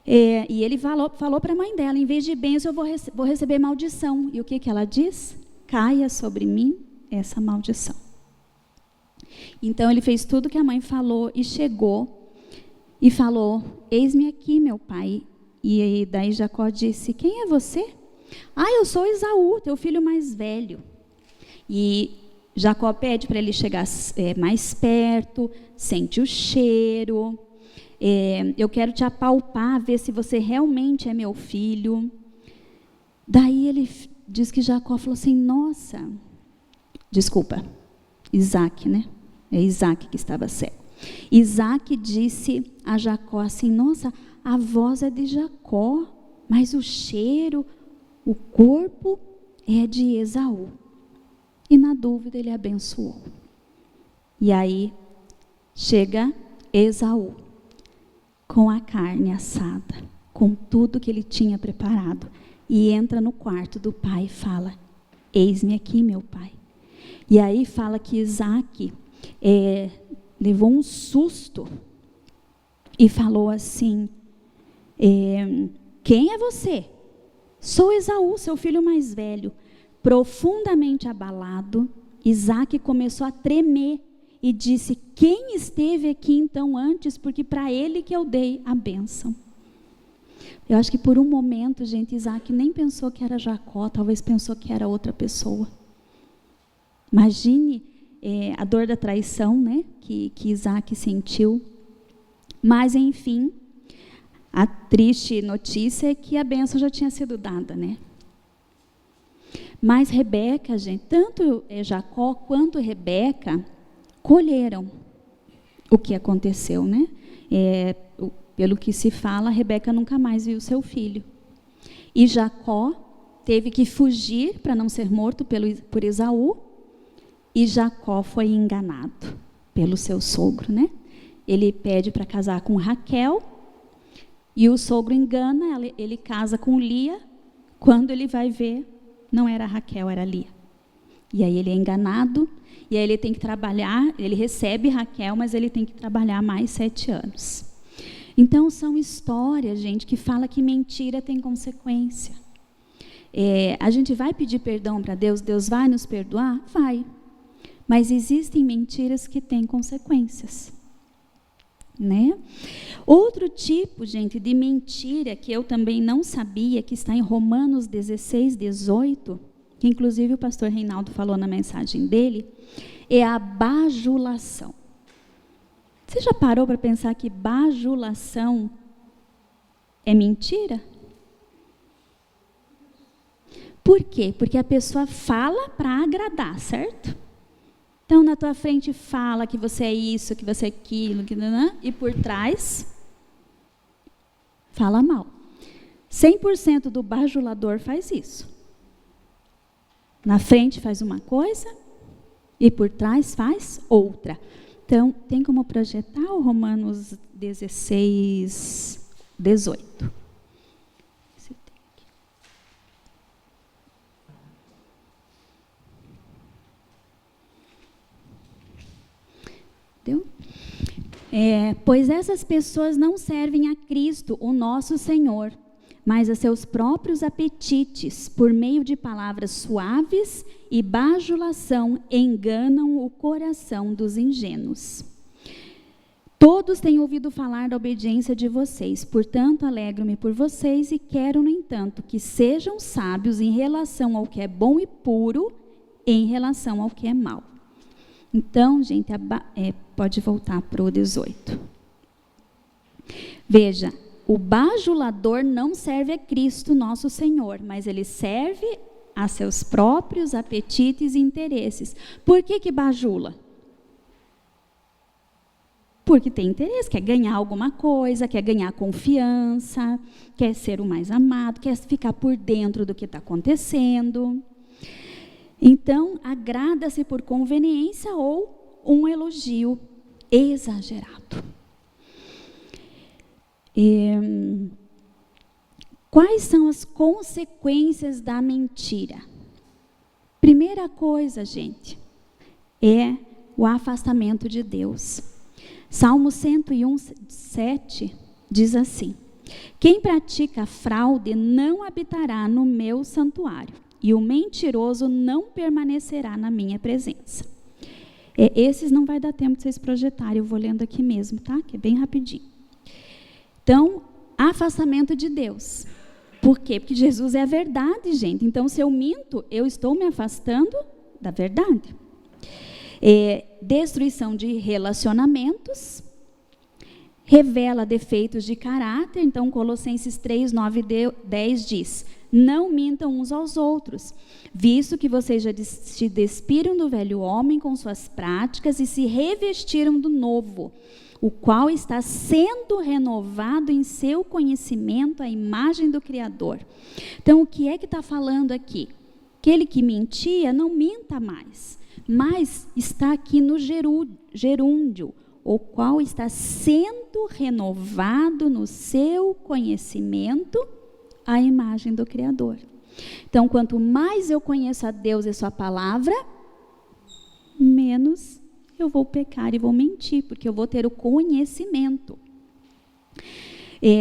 E ele falou para a mãe dela, em vez de bênção, eu vou receber maldição. E o que ela diz? Caia sobre mim essa maldição. Então, ele fez tudo que a mãe falou e chegou e falou, eis-me aqui, meu pai. E daí Jacó disse, quem é você? Eu sou Esaú, teu filho mais velho. E Jacó pede para ele chegar mais perto, sente o cheiro. Eu quero te apalpar, ver se você realmente é meu filho. Daí ele diz que Jacó falou assim, nossa, desculpa, Isaac, né? É Isaac que estava cego. Isaac disse a Jacó assim, nossa, a voz é de Jacó, mas o cheiro, o corpo é de Esaú. E na dúvida ele abençoou. E aí chega Esaú, com a carne assada, com tudo que ele tinha preparado. e entra no quarto do pai e fala: eis-me aqui, meu pai. E aí fala que Isaac levou um susto e falou assim: quem é você? Sou Esaú, seu filho mais velho. Profundamente abalado, Isaac começou a tremer e disse: quem esteve aqui então antes? Porque para ele que eu dei a bênção. Eu acho que por um momento, gente, Isaac nem pensou que era Jacó, talvez pensou que era outra pessoa. Imagine a dor da traição, né, que Isaac sentiu. Mas, enfim, a triste notícia é que a bênção já tinha sido dada, né? Mas Rebeca, gente, tanto Jacó quanto Rebeca colheram o que aconteceu, né? Pelo que se fala, Rebeca nunca mais viu seu filho. E Jacó teve que fugir para não ser morto por Esaú. E Jacó foi enganado pelo seu sogro, né? Ele pede para casar com Raquel. E o sogro engana, ele casa com Lia. Quando ele vai ver, não era Raquel, era Lia. E aí ele é enganado. E aí ele tem que trabalhar, ele recebe Raquel, mas ele tem que trabalhar mais 7 anos. Então, são histórias, gente, que fala que mentira tem consequência. A gente vai pedir perdão para Deus, Deus vai nos perdoar? Vai. Mas existem mentiras que têm consequências, né? Outro tipo, gente, de mentira que eu também não sabia, que está em Romanos 16, 18, que inclusive o pastor Reinaldo falou na mensagem dele, é a bajulação. Você já parou para pensar que bajulação é mentira? Por quê? Porque a pessoa fala para agradar, certo? Então, na tua frente fala que você é isso, que você é aquilo, e por trás fala mal. 100% do bajulador faz isso. Na frente faz uma coisa e por trás faz outra. Então, tem como projetar o Romanos 16, 18. Entendeu? Pois essas pessoas não servem a Cristo, o nosso Senhor, mas a seus próprios apetites, por meio de palavras suaves e bajulação, enganam o coração dos ingênuos. Todos têm ouvido falar da obediência de vocês, portanto, alegro-me por vocês e quero, no entanto, que sejam sábios em relação ao que é bom e puro, em relação ao que é mau. Então, gente, pode voltar para o 18. Veja, o bajulador não serve a Cristo, nosso Senhor, mas ele serve a seus próprios apetites e interesses. Por que bajula? Porque tem interesse, quer ganhar alguma coisa, quer ganhar confiança, quer ser o mais amado, quer ficar por dentro do que está acontecendo. Então, agrada-se por conveniência ou um elogio exagerado. Quais são as consequências da mentira? Primeira coisa, gente, é o afastamento de Deus. Salmo 101, 7 diz assim: quem pratica fraude não habitará no meu santuário, e o mentiroso não permanecerá na minha presença. Esses não vai dar tempo de vocês projetarem, eu vou lendo aqui mesmo, tá? Que é bem rapidinho. Então, afastamento de Deus. Por quê? Porque Jesus é a verdade, gente. Então, se eu minto, eu estou me afastando da verdade. Destruição de relacionamentos. Revela defeitos de caráter. Então, Colossenses 3, 9 e 10 diz: não mintam uns aos outros, visto que vocês já se despiram do velho homem com suas práticas e se revestiram do novo, o qual está sendo renovado em seu conhecimento à imagem do Criador. Então, o que é que está falando aqui? Aquele que mentia, não minta mais, mas está aqui no gerúndio, o qual está sendo renovado no seu conhecimento à imagem do Criador. Então, quanto mais eu conheço a Deus e sua palavra, menos eu vou pecar e vou mentir, porque eu vou ter o conhecimento.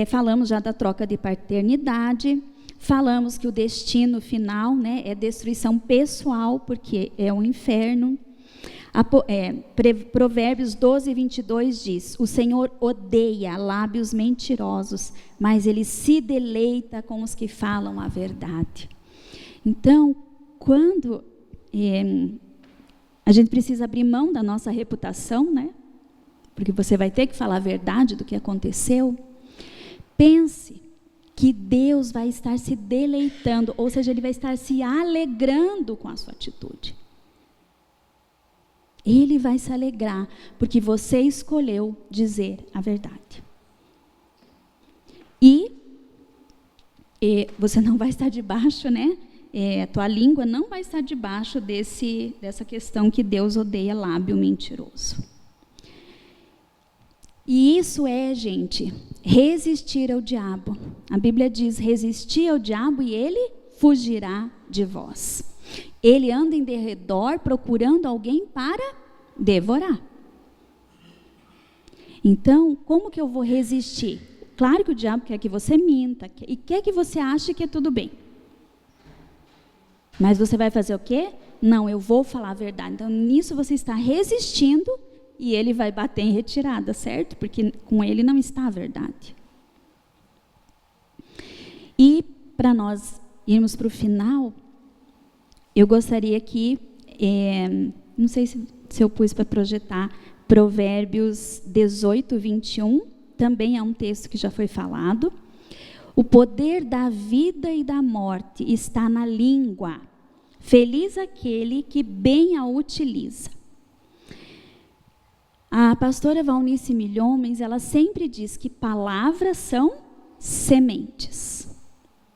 Falamos já da troca de paternidade, falamos que o destino final, né, é destruição pessoal, porque é o inferno. Provérbios 12, 22 diz: o Senhor odeia lábios mentirosos, mas Ele se deleita com os que falam a verdade. Então, quando a gente precisa abrir mão da nossa reputação, né? Porque você vai ter que falar a verdade do que aconteceu. Pense que Deus vai estar se deleitando, ou seja, Ele vai estar se alegrando com a sua atitude. Ele vai se alegrar, porque você escolheu dizer a verdade. E você não vai estar debaixo, né? Tua língua não vai estar debaixo dessa questão que Deus odeia lábio mentiroso. E isso gente, resistir ao diabo. A Bíblia diz: resistir ao diabo e ele fugirá de vós. Ele anda em derredor procurando alguém para devorar. Então, como que eu vou resistir? Claro que o diabo quer que você minta e quer que você ache que é tudo bem. Mas você vai fazer o quê? Não, eu vou falar a verdade. Então, nisso você está resistindo e ele vai bater em retirada, certo? Porque com ele não está a verdade. E, para nós irmos para o final, eu gostaria que, não sei se eu pus para projetar, Provérbios 18, 21, também é um texto que já foi falado. O poder da vida e da morte está na língua. Feliz aquele que bem a utiliza. A pastora Valnice Milhomens, ela sempre diz que palavras são sementes.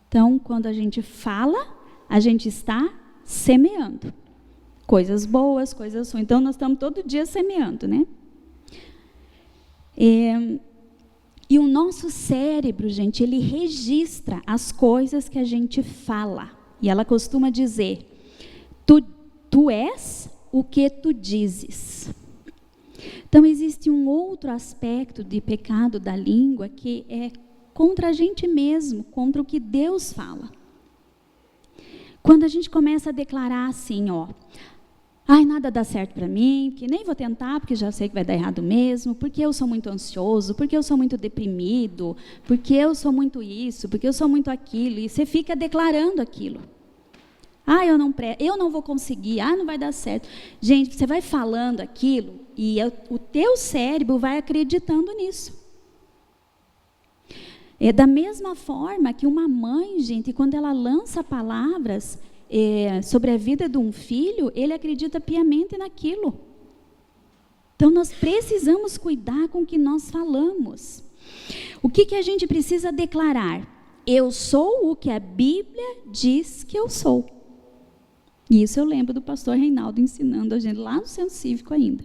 Então, quando a gente fala, a gente está semeando. Coisas boas, coisas ruins. Então, nós estamos todo dia semeando, né? E o nosso cérebro, gente, ele registra as coisas que a gente fala. E ela costuma dizer: tu és o que tu dizes. Então, existe um outro aspecto de pecado da língua que é contra a gente mesmo, contra o que Deus fala. Quando a gente começa a declarar assim, ai, nada dá certo para mim, que nem vou tentar, porque já sei que vai dar errado mesmo, porque eu sou muito ansioso, porque eu sou muito deprimido, porque eu sou muito isso, porque eu sou muito aquilo, e você fica declarando aquilo. Ah, eu não vou conseguir, não vai dar certo. Gente, você vai falando aquilo, e o teu cérebro vai acreditando nisso. É da mesma forma que uma mãe, gente, quando ela lança palavras sobre a vida de um filho, ele acredita piamente naquilo. Então, nós precisamos cuidar com o que nós falamos. O que a gente precisa declarar? Eu sou o que a Bíblia diz que eu sou. E isso eu lembro do pastor Reinaldo ensinando a gente lá no Centro Cívico ainda.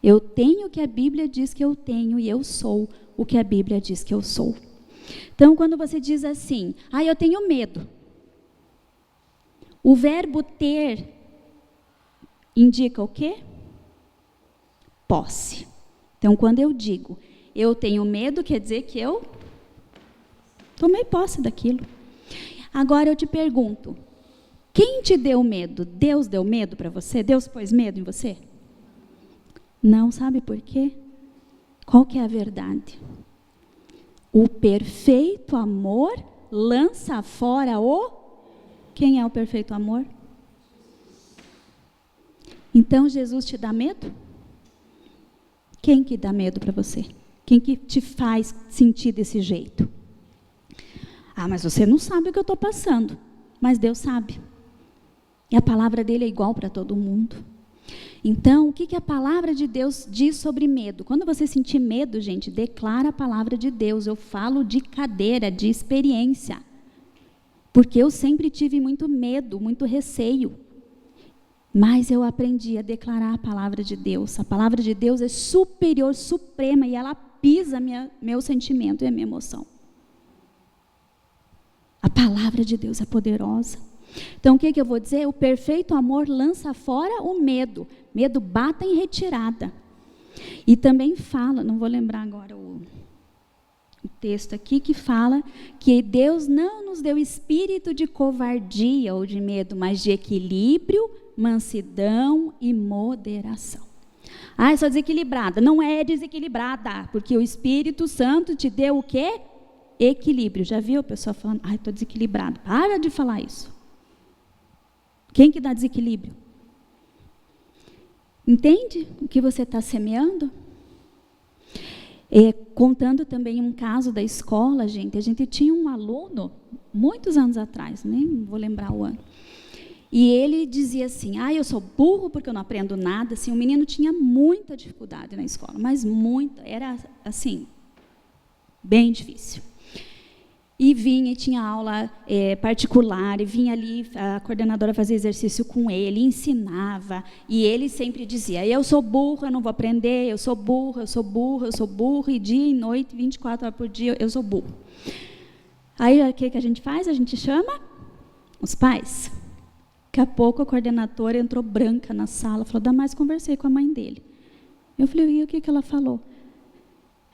Eu tenho o que a Bíblia diz que eu tenho e eu sou o que a Bíblia diz que eu sou. Então, quando você diz assim, eu tenho medo. O verbo ter indica o quê? Posse. Então, quando eu digo, eu tenho medo, quer dizer que eu tomei posse daquilo. Agora eu te pergunto, quem te deu medo? Deus deu medo para você? Deus pôs medo em você? Não, sabe por quê? Qual que é a verdade? O perfeito amor lança fora Quem é o perfeito amor? Então, Jesus te dá medo? Quem que dá medo para você? Quem que te faz sentir desse jeito? Mas você não sabe o que eu estou passando. Mas Deus sabe. E a palavra dele é igual para todo mundo. Então, o que a palavra de Deus diz sobre medo? Quando você sentir medo, gente, declara a palavra de Deus. Eu falo de cadeira, de experiência. Porque eu sempre tive muito medo, muito receio. Mas eu aprendi a declarar a palavra de Deus. A palavra de Deus é superior, suprema, e ela pisa meu sentimento e a minha emoção. A palavra de Deus é poderosa. Então, o que eu vou dizer? O perfeito amor lança fora o medo. Medo bata em retirada. E também fala, não vou lembrar agora o texto aqui, que fala que Deus não nos deu espírito de covardia ou de medo, mas de equilíbrio, mansidão e moderação. Ah, eu sou desequilibrada. Não é desequilibrada, porque o Espírito Santo te deu o quê? Equilíbrio. Já viu a pessoa falando, eu estou desequilibrada. Para de falar isso. Quem que dá desequilíbrio? Entende o que você está semeando? Contando também um caso da escola, gente, a gente tinha um aluno, muitos anos atrás, nem vou lembrar o ano, e ele dizia assim, eu sou burro porque eu não aprendo nada, assim, o menino tinha muita dificuldade na escola, mas muita, era assim, bem difícil. E vinha e tinha aula particular, e vinha ali, a coordenadora fazia exercício com ele, ensinava, e ele sempre dizia, eu sou burro, eu não vou aprender, eu sou burro, eu sou burro, eu sou burro, e dia e noite, 24 horas por dia, eu sou burro. Aí, o que a gente faz? A gente chama os pais. Daqui a pouco, a coordenadora entrou branca na sala, falou, Damares, conversei com a mãe dele. Eu falei, e o que ela falou?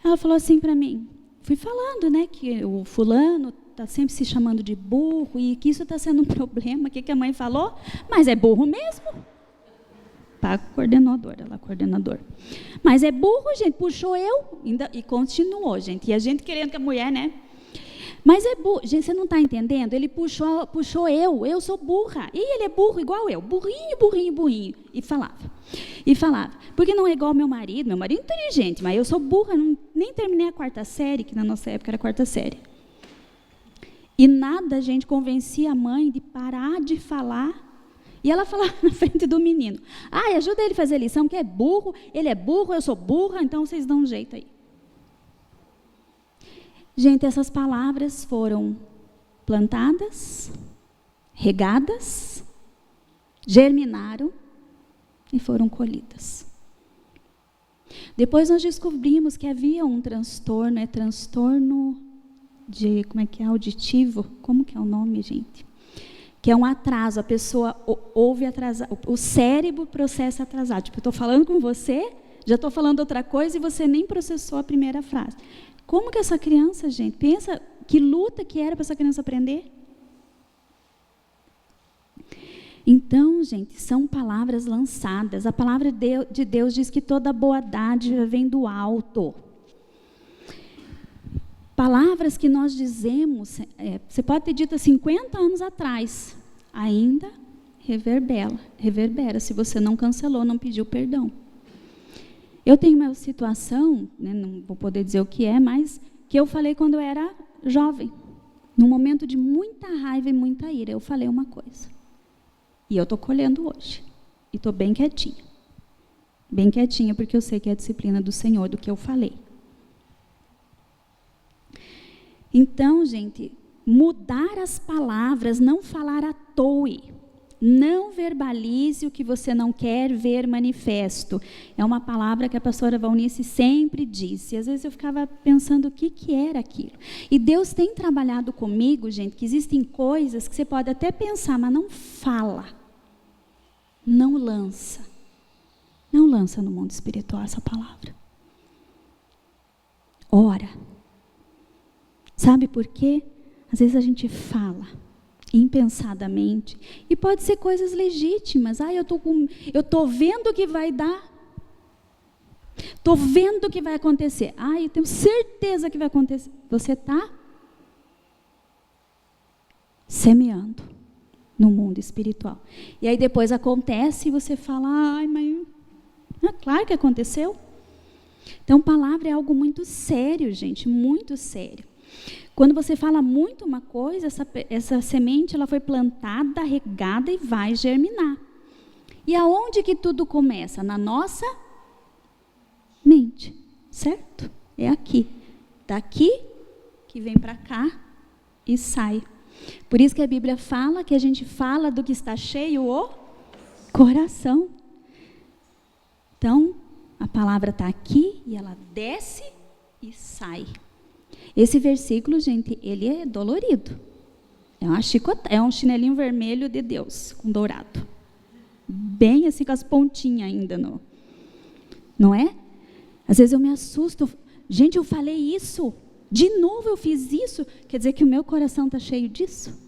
Ela falou assim para mim, fui falando, né, que o fulano está sempre se chamando de burro e que isso está sendo um problema. O que a mãe falou? Mas é burro mesmo. Para coordenador. Mas é burro, gente, puxou eu e continuou, gente. E a gente querendo que a mulher, né? Mas é burro. Gente, você não está entendendo? Ele puxou eu sou burra. E ele é burro igual eu. Burrinho. E falava. Porque não é igual meu marido é inteligente, mas eu sou burra, nem terminei a 4ª série, que na nossa época era a 4ª série. E nada, a gente convencia a mãe de parar de falar. E ela falava na frente do menino, ajuda ele a fazer a lição, que é burro, ele é burro, eu sou burra, então vocês dão um jeito aí. Gente, essas palavras foram plantadas, regadas, germinaram e foram colhidas. Depois nós descobrimos que havia um transtorno, transtorno de, auditivo, como que é o nome, gente? Que é um atraso, a pessoa ouve atrasado, o cérebro processa atrasado. Tipo, eu estou falando com você, já estou falando outra coisa e você nem processou a primeira frase. Como que essa criança, gente, pensa que luta que era para essa criança aprender? Então, gente, são palavras lançadas. A palavra de Deus diz que toda boa dádiva vem do alto. Palavras que nós dizemos, você pode ter dito há 50 anos atrás, ainda reverbera, se você não cancelou, não pediu perdão. Eu tenho uma situação, né, não vou poder dizer o que é, mas que eu falei quando eu era jovem. Num momento de muita raiva e muita ira, eu falei uma coisa. E eu estou colhendo hoje. E estou bem quietinha. Bem quietinha, porque eu sei que é a disciplina do Senhor, do que eu falei. Então, gente, mudar as palavras, não falar à toa. Não verbalize o que você não quer ver manifesto. É uma palavra que a pastora Valnice sempre disse. E às vezes eu ficava pensando o que era aquilo. E Deus tem trabalhado comigo, gente, que existem coisas que você pode até pensar, mas não fala. Não lança. Não lança no mundo espiritual essa palavra. Ora. Sabe por quê? Às vezes a gente fala impensadamente, e pode ser coisas legítimas. Eu tô vendo que vai dar, tô vendo que vai acontecer, eu tenho certeza que vai acontecer. Você está semeando no mundo espiritual, e aí depois acontece e você fala, mas claro que aconteceu. Então, palavra é algo muito sério, gente, muito sério. Quando você fala muito uma coisa, essa semente ela foi plantada, regada e vai germinar. E aonde que tudo começa? Na nossa mente, certo? É aqui. Daqui que vem para cá e sai. Por isso que a Bíblia fala que a gente fala do que está cheio o coração. Então, a palavra está aqui e ela desce e sai. Esse versículo, gente, ele é dolorido. É um chinelinho vermelho de Deus, com dourado. Bem assim, com as pontinhas ainda, não é? Às vezes eu me assusto. Gente, eu falei isso. De novo eu fiz isso. Quer dizer que o meu coração está cheio disso?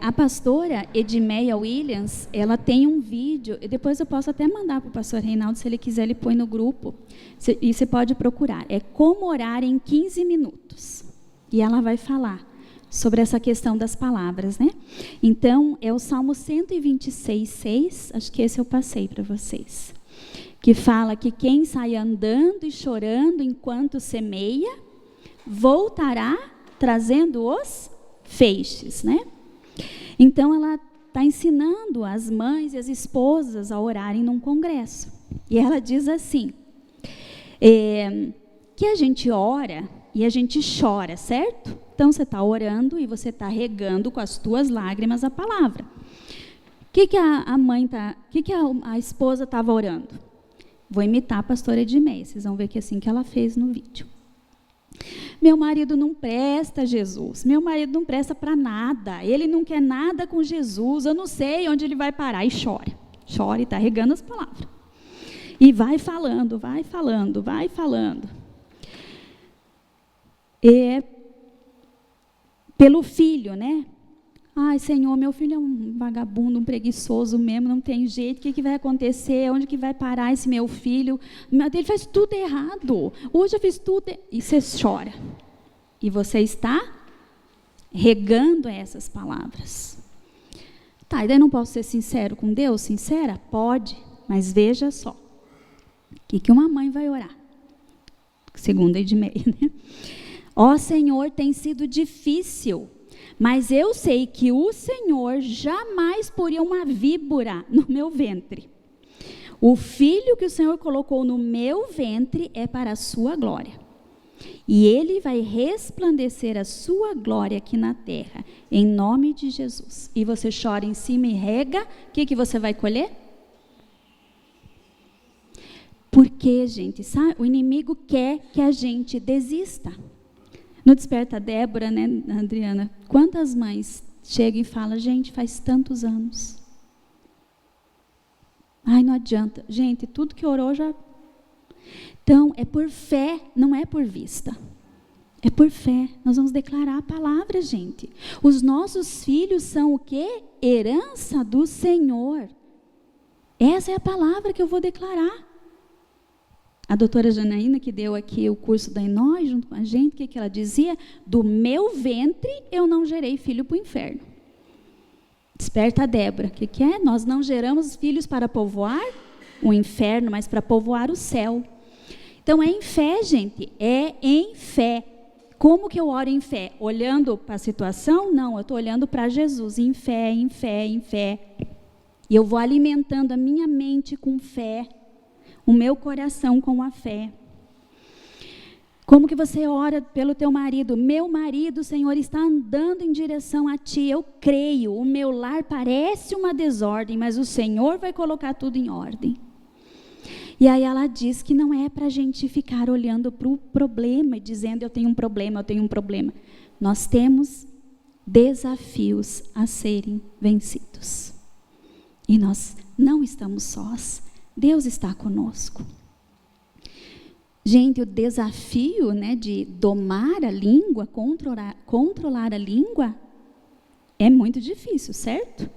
A pastora Edmeia Williams, ela tem um vídeo, e depois eu posso até mandar para o pastor Reinaldo, se ele quiser, ele põe no grupo, e você pode procurar. É Como Orar em 15 Minutos. E ela vai falar sobre essa questão das palavras, né? Então, é o Salmo 126:6, acho que esse eu passei para vocês, que fala que quem sai andando e chorando enquanto semeia, voltará trazendo os feixes, né? Então, ela está ensinando as mães e as esposas a orarem num congresso. E ela diz assim, que a gente ora e a gente chora, certo? Então, você está orando e você está regando com as tuas lágrimas a palavra. O que a esposa estava orando? Vou imitar a pastora Edmeia, vocês vão ver que é assim que ela fez no vídeo. Meu marido não presta, Jesus. Meu marido não presta para nada. Ele não quer nada com Jesus. Eu não sei onde ele vai parar. E chora. Chora e está regando as palavras. E vai falando, vai falando, vai falando. Pelo filho, né? Ai, Senhor, meu filho é um vagabundo, um preguiçoso mesmo, não tem jeito. O que vai acontecer? Onde que vai parar esse meu filho? Ele faz tudo errado. Hoje eu fiz tudo. E você chora. E você está regando essas palavras. Tá, e daí não posso ser sincero com Deus? Sincera? Pode. Mas veja só. O que uma mãe vai orar? Segundo Edmeia, né? Ó Senhor, tem sido difícil. Mas eu sei que o Senhor jamais poria uma víbora no meu ventre. O filho que o Senhor colocou no meu ventre é para a sua glória. E ele vai resplandecer a sua glória aqui na terra, em nome de Jesus. E você chora em cima e rega, o que você vai colher? Porque, gente, sabe, o inimigo quer que a gente desista. No Desperta Débora, né, Adriana? Quantas mães chegam e falam, gente, faz tantos anos. Ai, não adianta. Gente, tudo que orou já... Então, é por fé, não é por vista. É por fé. Nós vamos declarar a palavra, gente. Os nossos filhos são o quê? Herança do Senhor. Essa é a palavra que eu vou declarar. A doutora Janaína, que deu aqui o curso da Enói, junto com a gente, o que ela dizia? Do meu ventre eu não gerei filho para o inferno. Desperta Débora, o que é? Nós não geramos filhos para povoar o inferno, mas para povoar o céu. Então é em fé, gente, é em fé. Como que eu oro em fé? Olhando para a situação? Não, eu estou olhando para Jesus, em fé, em fé, em fé. E eu vou alimentando a minha mente com fé, o meu coração com a fé. Como que você ora pelo teu marido? Meu marido, Senhor, está andando em direção a Ti. Eu creio, o meu lar parece uma desordem, mas o Senhor vai colocar tudo em ordem. E aí ela diz que não é para a gente ficar olhando para o problema e dizendo, eu tenho um problema, eu tenho um problema. Nós temos desafios a serem vencidos. E nós não estamos sós. Deus está conosco. Gente, o desafio, né, de domar a língua, controlar a língua, é muito difícil, certo?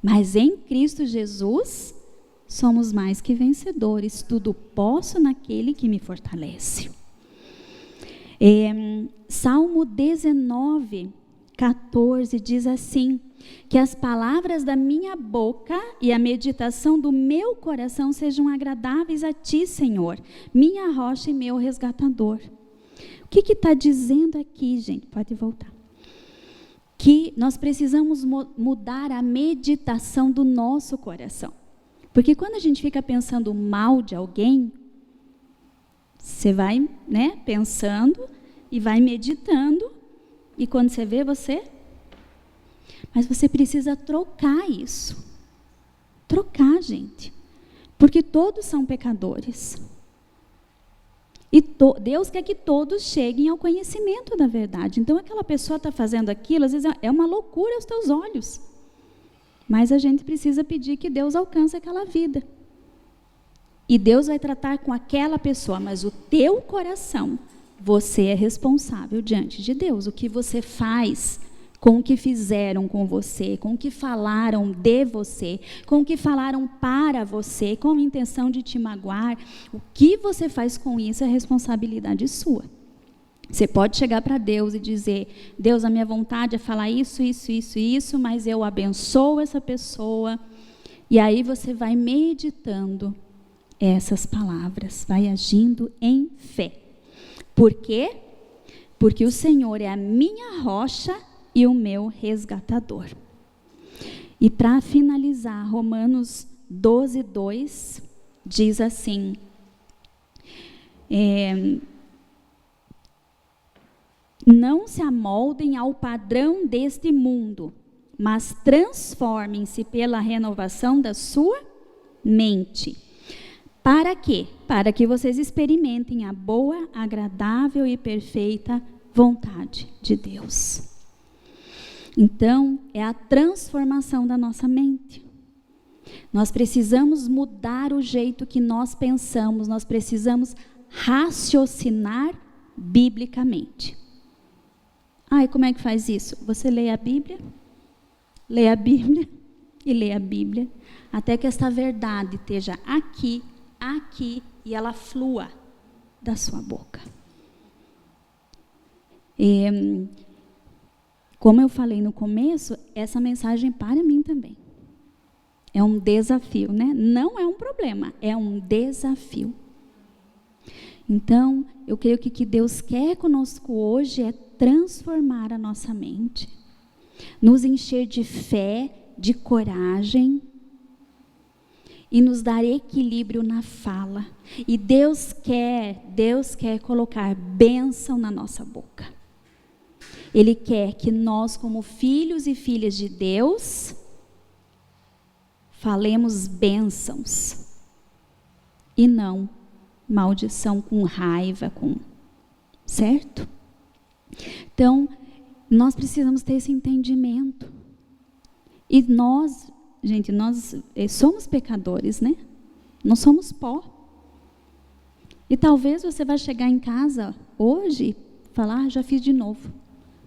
Mas em Cristo Jesus, somos mais que vencedores. Tudo posso naquele que me fortalece. Salmo 19:14 diz assim, que as palavras da minha boca e a meditação do meu coração sejam agradáveis a Ti, Senhor, minha rocha e meu resgatador. O que está dizendo aqui, gente? Pode voltar. Que nós precisamos mudar a meditação do nosso coração. Porque quando a gente fica pensando mal de alguém, você vai, né, pensando e vai meditando, e quando você vê, você... Mas você precisa trocar isso. Trocar, gente. Porque todos são pecadores. E Deus quer que todos cheguem ao conhecimento da verdade. Então, aquela pessoa está fazendo aquilo, às vezes é uma loucura aos teus olhos. Mas a gente precisa pedir que Deus alcance aquela vida. E Deus vai tratar com aquela pessoa, mas o teu coração, você é responsável diante de Deus. O que você faz com o que fizeram com você, com o que falaram de você, com o que falaram para você, com a intenção de te magoar, o que você faz com isso é responsabilidade sua. Você pode chegar para Deus e dizer: Deus, a minha vontade é falar isso, mas eu abençoo essa pessoa. E aí você vai meditando essas palavras, vai agindo em fé. Por quê? Porque o Senhor é a minha rocha e o meu resgatador. E para finalizar, Romanos 12:2 diz assim: não se amoldem ao padrão deste mundo, mas transformem-se pela renovação da sua mente. Para quê? Para que vocês experimentem a boa, agradável e perfeita vontade de Deus. Então, é a transformação da nossa mente. Nós precisamos mudar o jeito que nós pensamos, nós precisamos raciocinar biblicamente. E como é que faz isso? Você lê a Bíblia e lê a Bíblia, até que esta verdade esteja aqui, e ela flua da sua boca. Como eu falei no começo, essa mensagem para mim também é um desafio, né? Não é um problema, é um desafio. Então, eu creio que o que Deus quer conosco hoje é transformar a nossa mente, nos encher de fé, de coragem e nos dar equilíbrio na fala. E Deus quer colocar bênção na nossa boca. Ele quer que nós, como filhos e filhas de Deus, falemos bênçãos e não maldição com raiva, certo? Então, nós precisamos ter esse entendimento. E nós, gente, nós somos pecadores, né? Nós somos pó. E talvez você vai chegar em casa hoje e falar: já fiz de novo.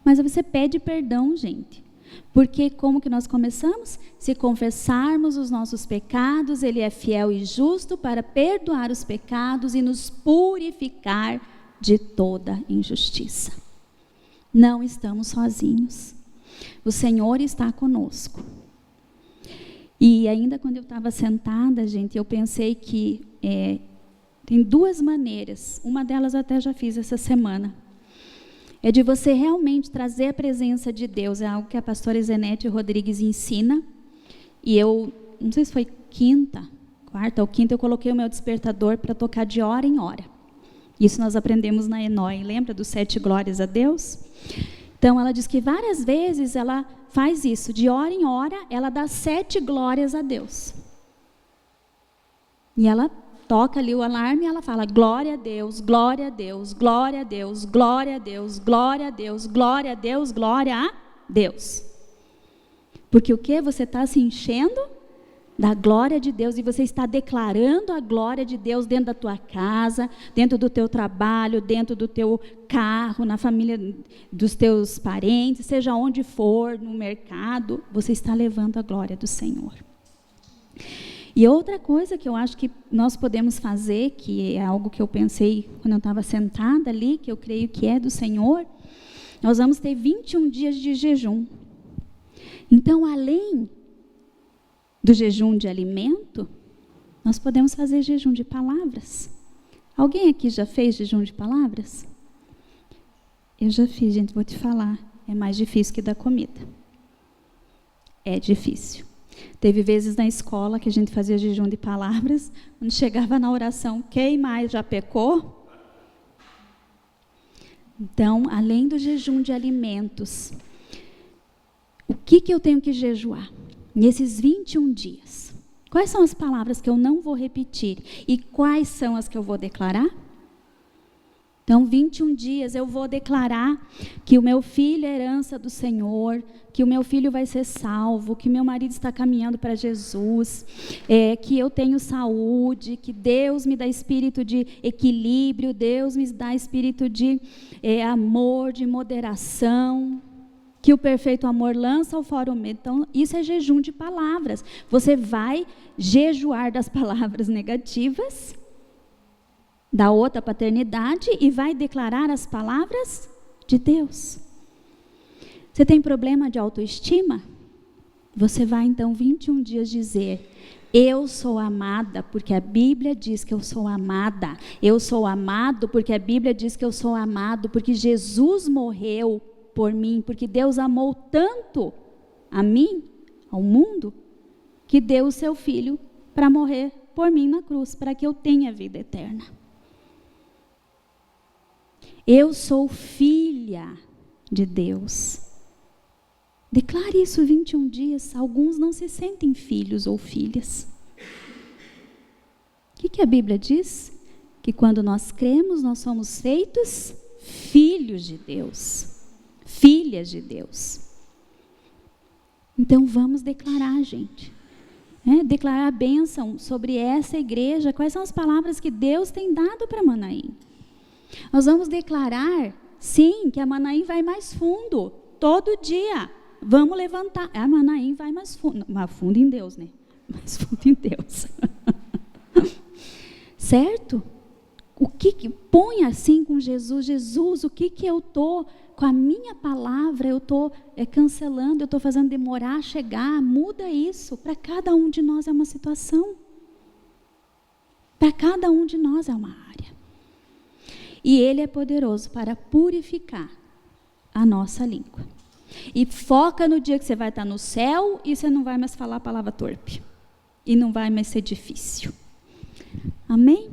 Mas você pede perdão, gente. Porque como que nós começamos? Se confessarmos os nossos pecados, Ele é fiel e justo para perdoar os pecados e nos purificar de toda injustiça. Não estamos sozinhos. O Senhor está conosco. E ainda quando eu estava sentada, gente, eu pensei que tem duas maneiras. Uma delas eu até já fiz essa semana. É de você realmente trazer a presença de Deus. É algo que a pastora Zenete Rodrigues ensina. E eu, não sei se foi quarta ou quinta, eu coloquei o meu despertador para tocar de hora em hora. Isso nós aprendemos na Enói. Lembra dos 7 glórias a Deus? Então, ela diz que várias vezes ela faz isso. De hora em hora, ela dá 7 glórias a Deus. E ela toca ali o alarme e ela fala: glória a Deus, glória a Deus, glória a Deus, glória a Deus, glória a Deus, glória a Deus, glória a Deus. Porque o que? Você está se enchendo da glória de Deus e você está declarando a glória de Deus dentro da tua casa, dentro do teu trabalho, dentro do teu carro, na família dos teus parentes, seja onde for, no mercado, você está levando a glória do Senhor. E outra coisa que eu acho que nós podemos fazer, que é algo que eu pensei quando eu estava sentada ali, que eu creio que é do Senhor, nós vamos ter 21 dias de jejum. Então, além do jejum de alimento, nós podemos fazer jejum de palavras. Alguém aqui já fez jejum de palavras? Eu já fiz, gente, vou te falar. É mais difícil que da comida. É difícil. Teve vezes na escola que a gente fazia jejum de palavras, quando chegava na oração: quem mais já pecou? Então, além do jejum de alimentos, o que eu tenho que jejuar? Nesses 21 dias, quais são as palavras que eu não vou repetir? E quais são as que eu vou declarar? Então, 21 dias eu vou declarar que o meu filho é herança do Senhor, que o meu filho vai ser salvo, que o meu marido está caminhando para Jesus, que eu tenho saúde, que Deus me dá espírito de equilíbrio, Deus me dá espírito de amor, de moderação, que o perfeito amor lança fora o medo. Então, isso é jejum de palavras. Você vai jejuar das palavras negativas, da outra paternidade, e vai declarar as palavras de Deus. Você tem problema de autoestima? Você vai então 21 dias dizer: eu sou amada porque a Bíblia diz que eu sou amada. Eu sou amado porque a Bíblia diz que eu sou amado, porque Jesus morreu por mim, porque Deus amou tanto a mim, ao mundo, que deu o seu filho para morrer por mim na cruz, para que eu tenha vida eterna. Eu sou filha de Deus. Declare isso 21 dias. Alguns não se sentem filhos ou filhas. O que a Bíblia diz? Que quando nós cremos, nós somos feitos filhos de Deus, filhas de Deus. Então vamos declarar, gente. Declarar a bênção sobre essa igreja. Quais são as palavras que Deus tem dado para Manaim? Nós vamos declarar, sim, que a Manaim vai mais fundo, todo dia. Vamos levantar. A Manaim vai mais fundo. Mais fundo em Deus, né? Mais fundo em Deus. Certo? O que põe assim com Jesus? Jesus, o que eu estou, com a minha palavra, eu estou cancelando, eu estou fazendo demorar a chegar. Muda isso. Para cada um de nós é uma situação. Para cada um de nós é uma área. E Ele é poderoso para purificar a nossa língua. E foca no dia que você vai estar no céu e você não vai mais falar a palavra torpe. E não vai mais ser difícil. Amém?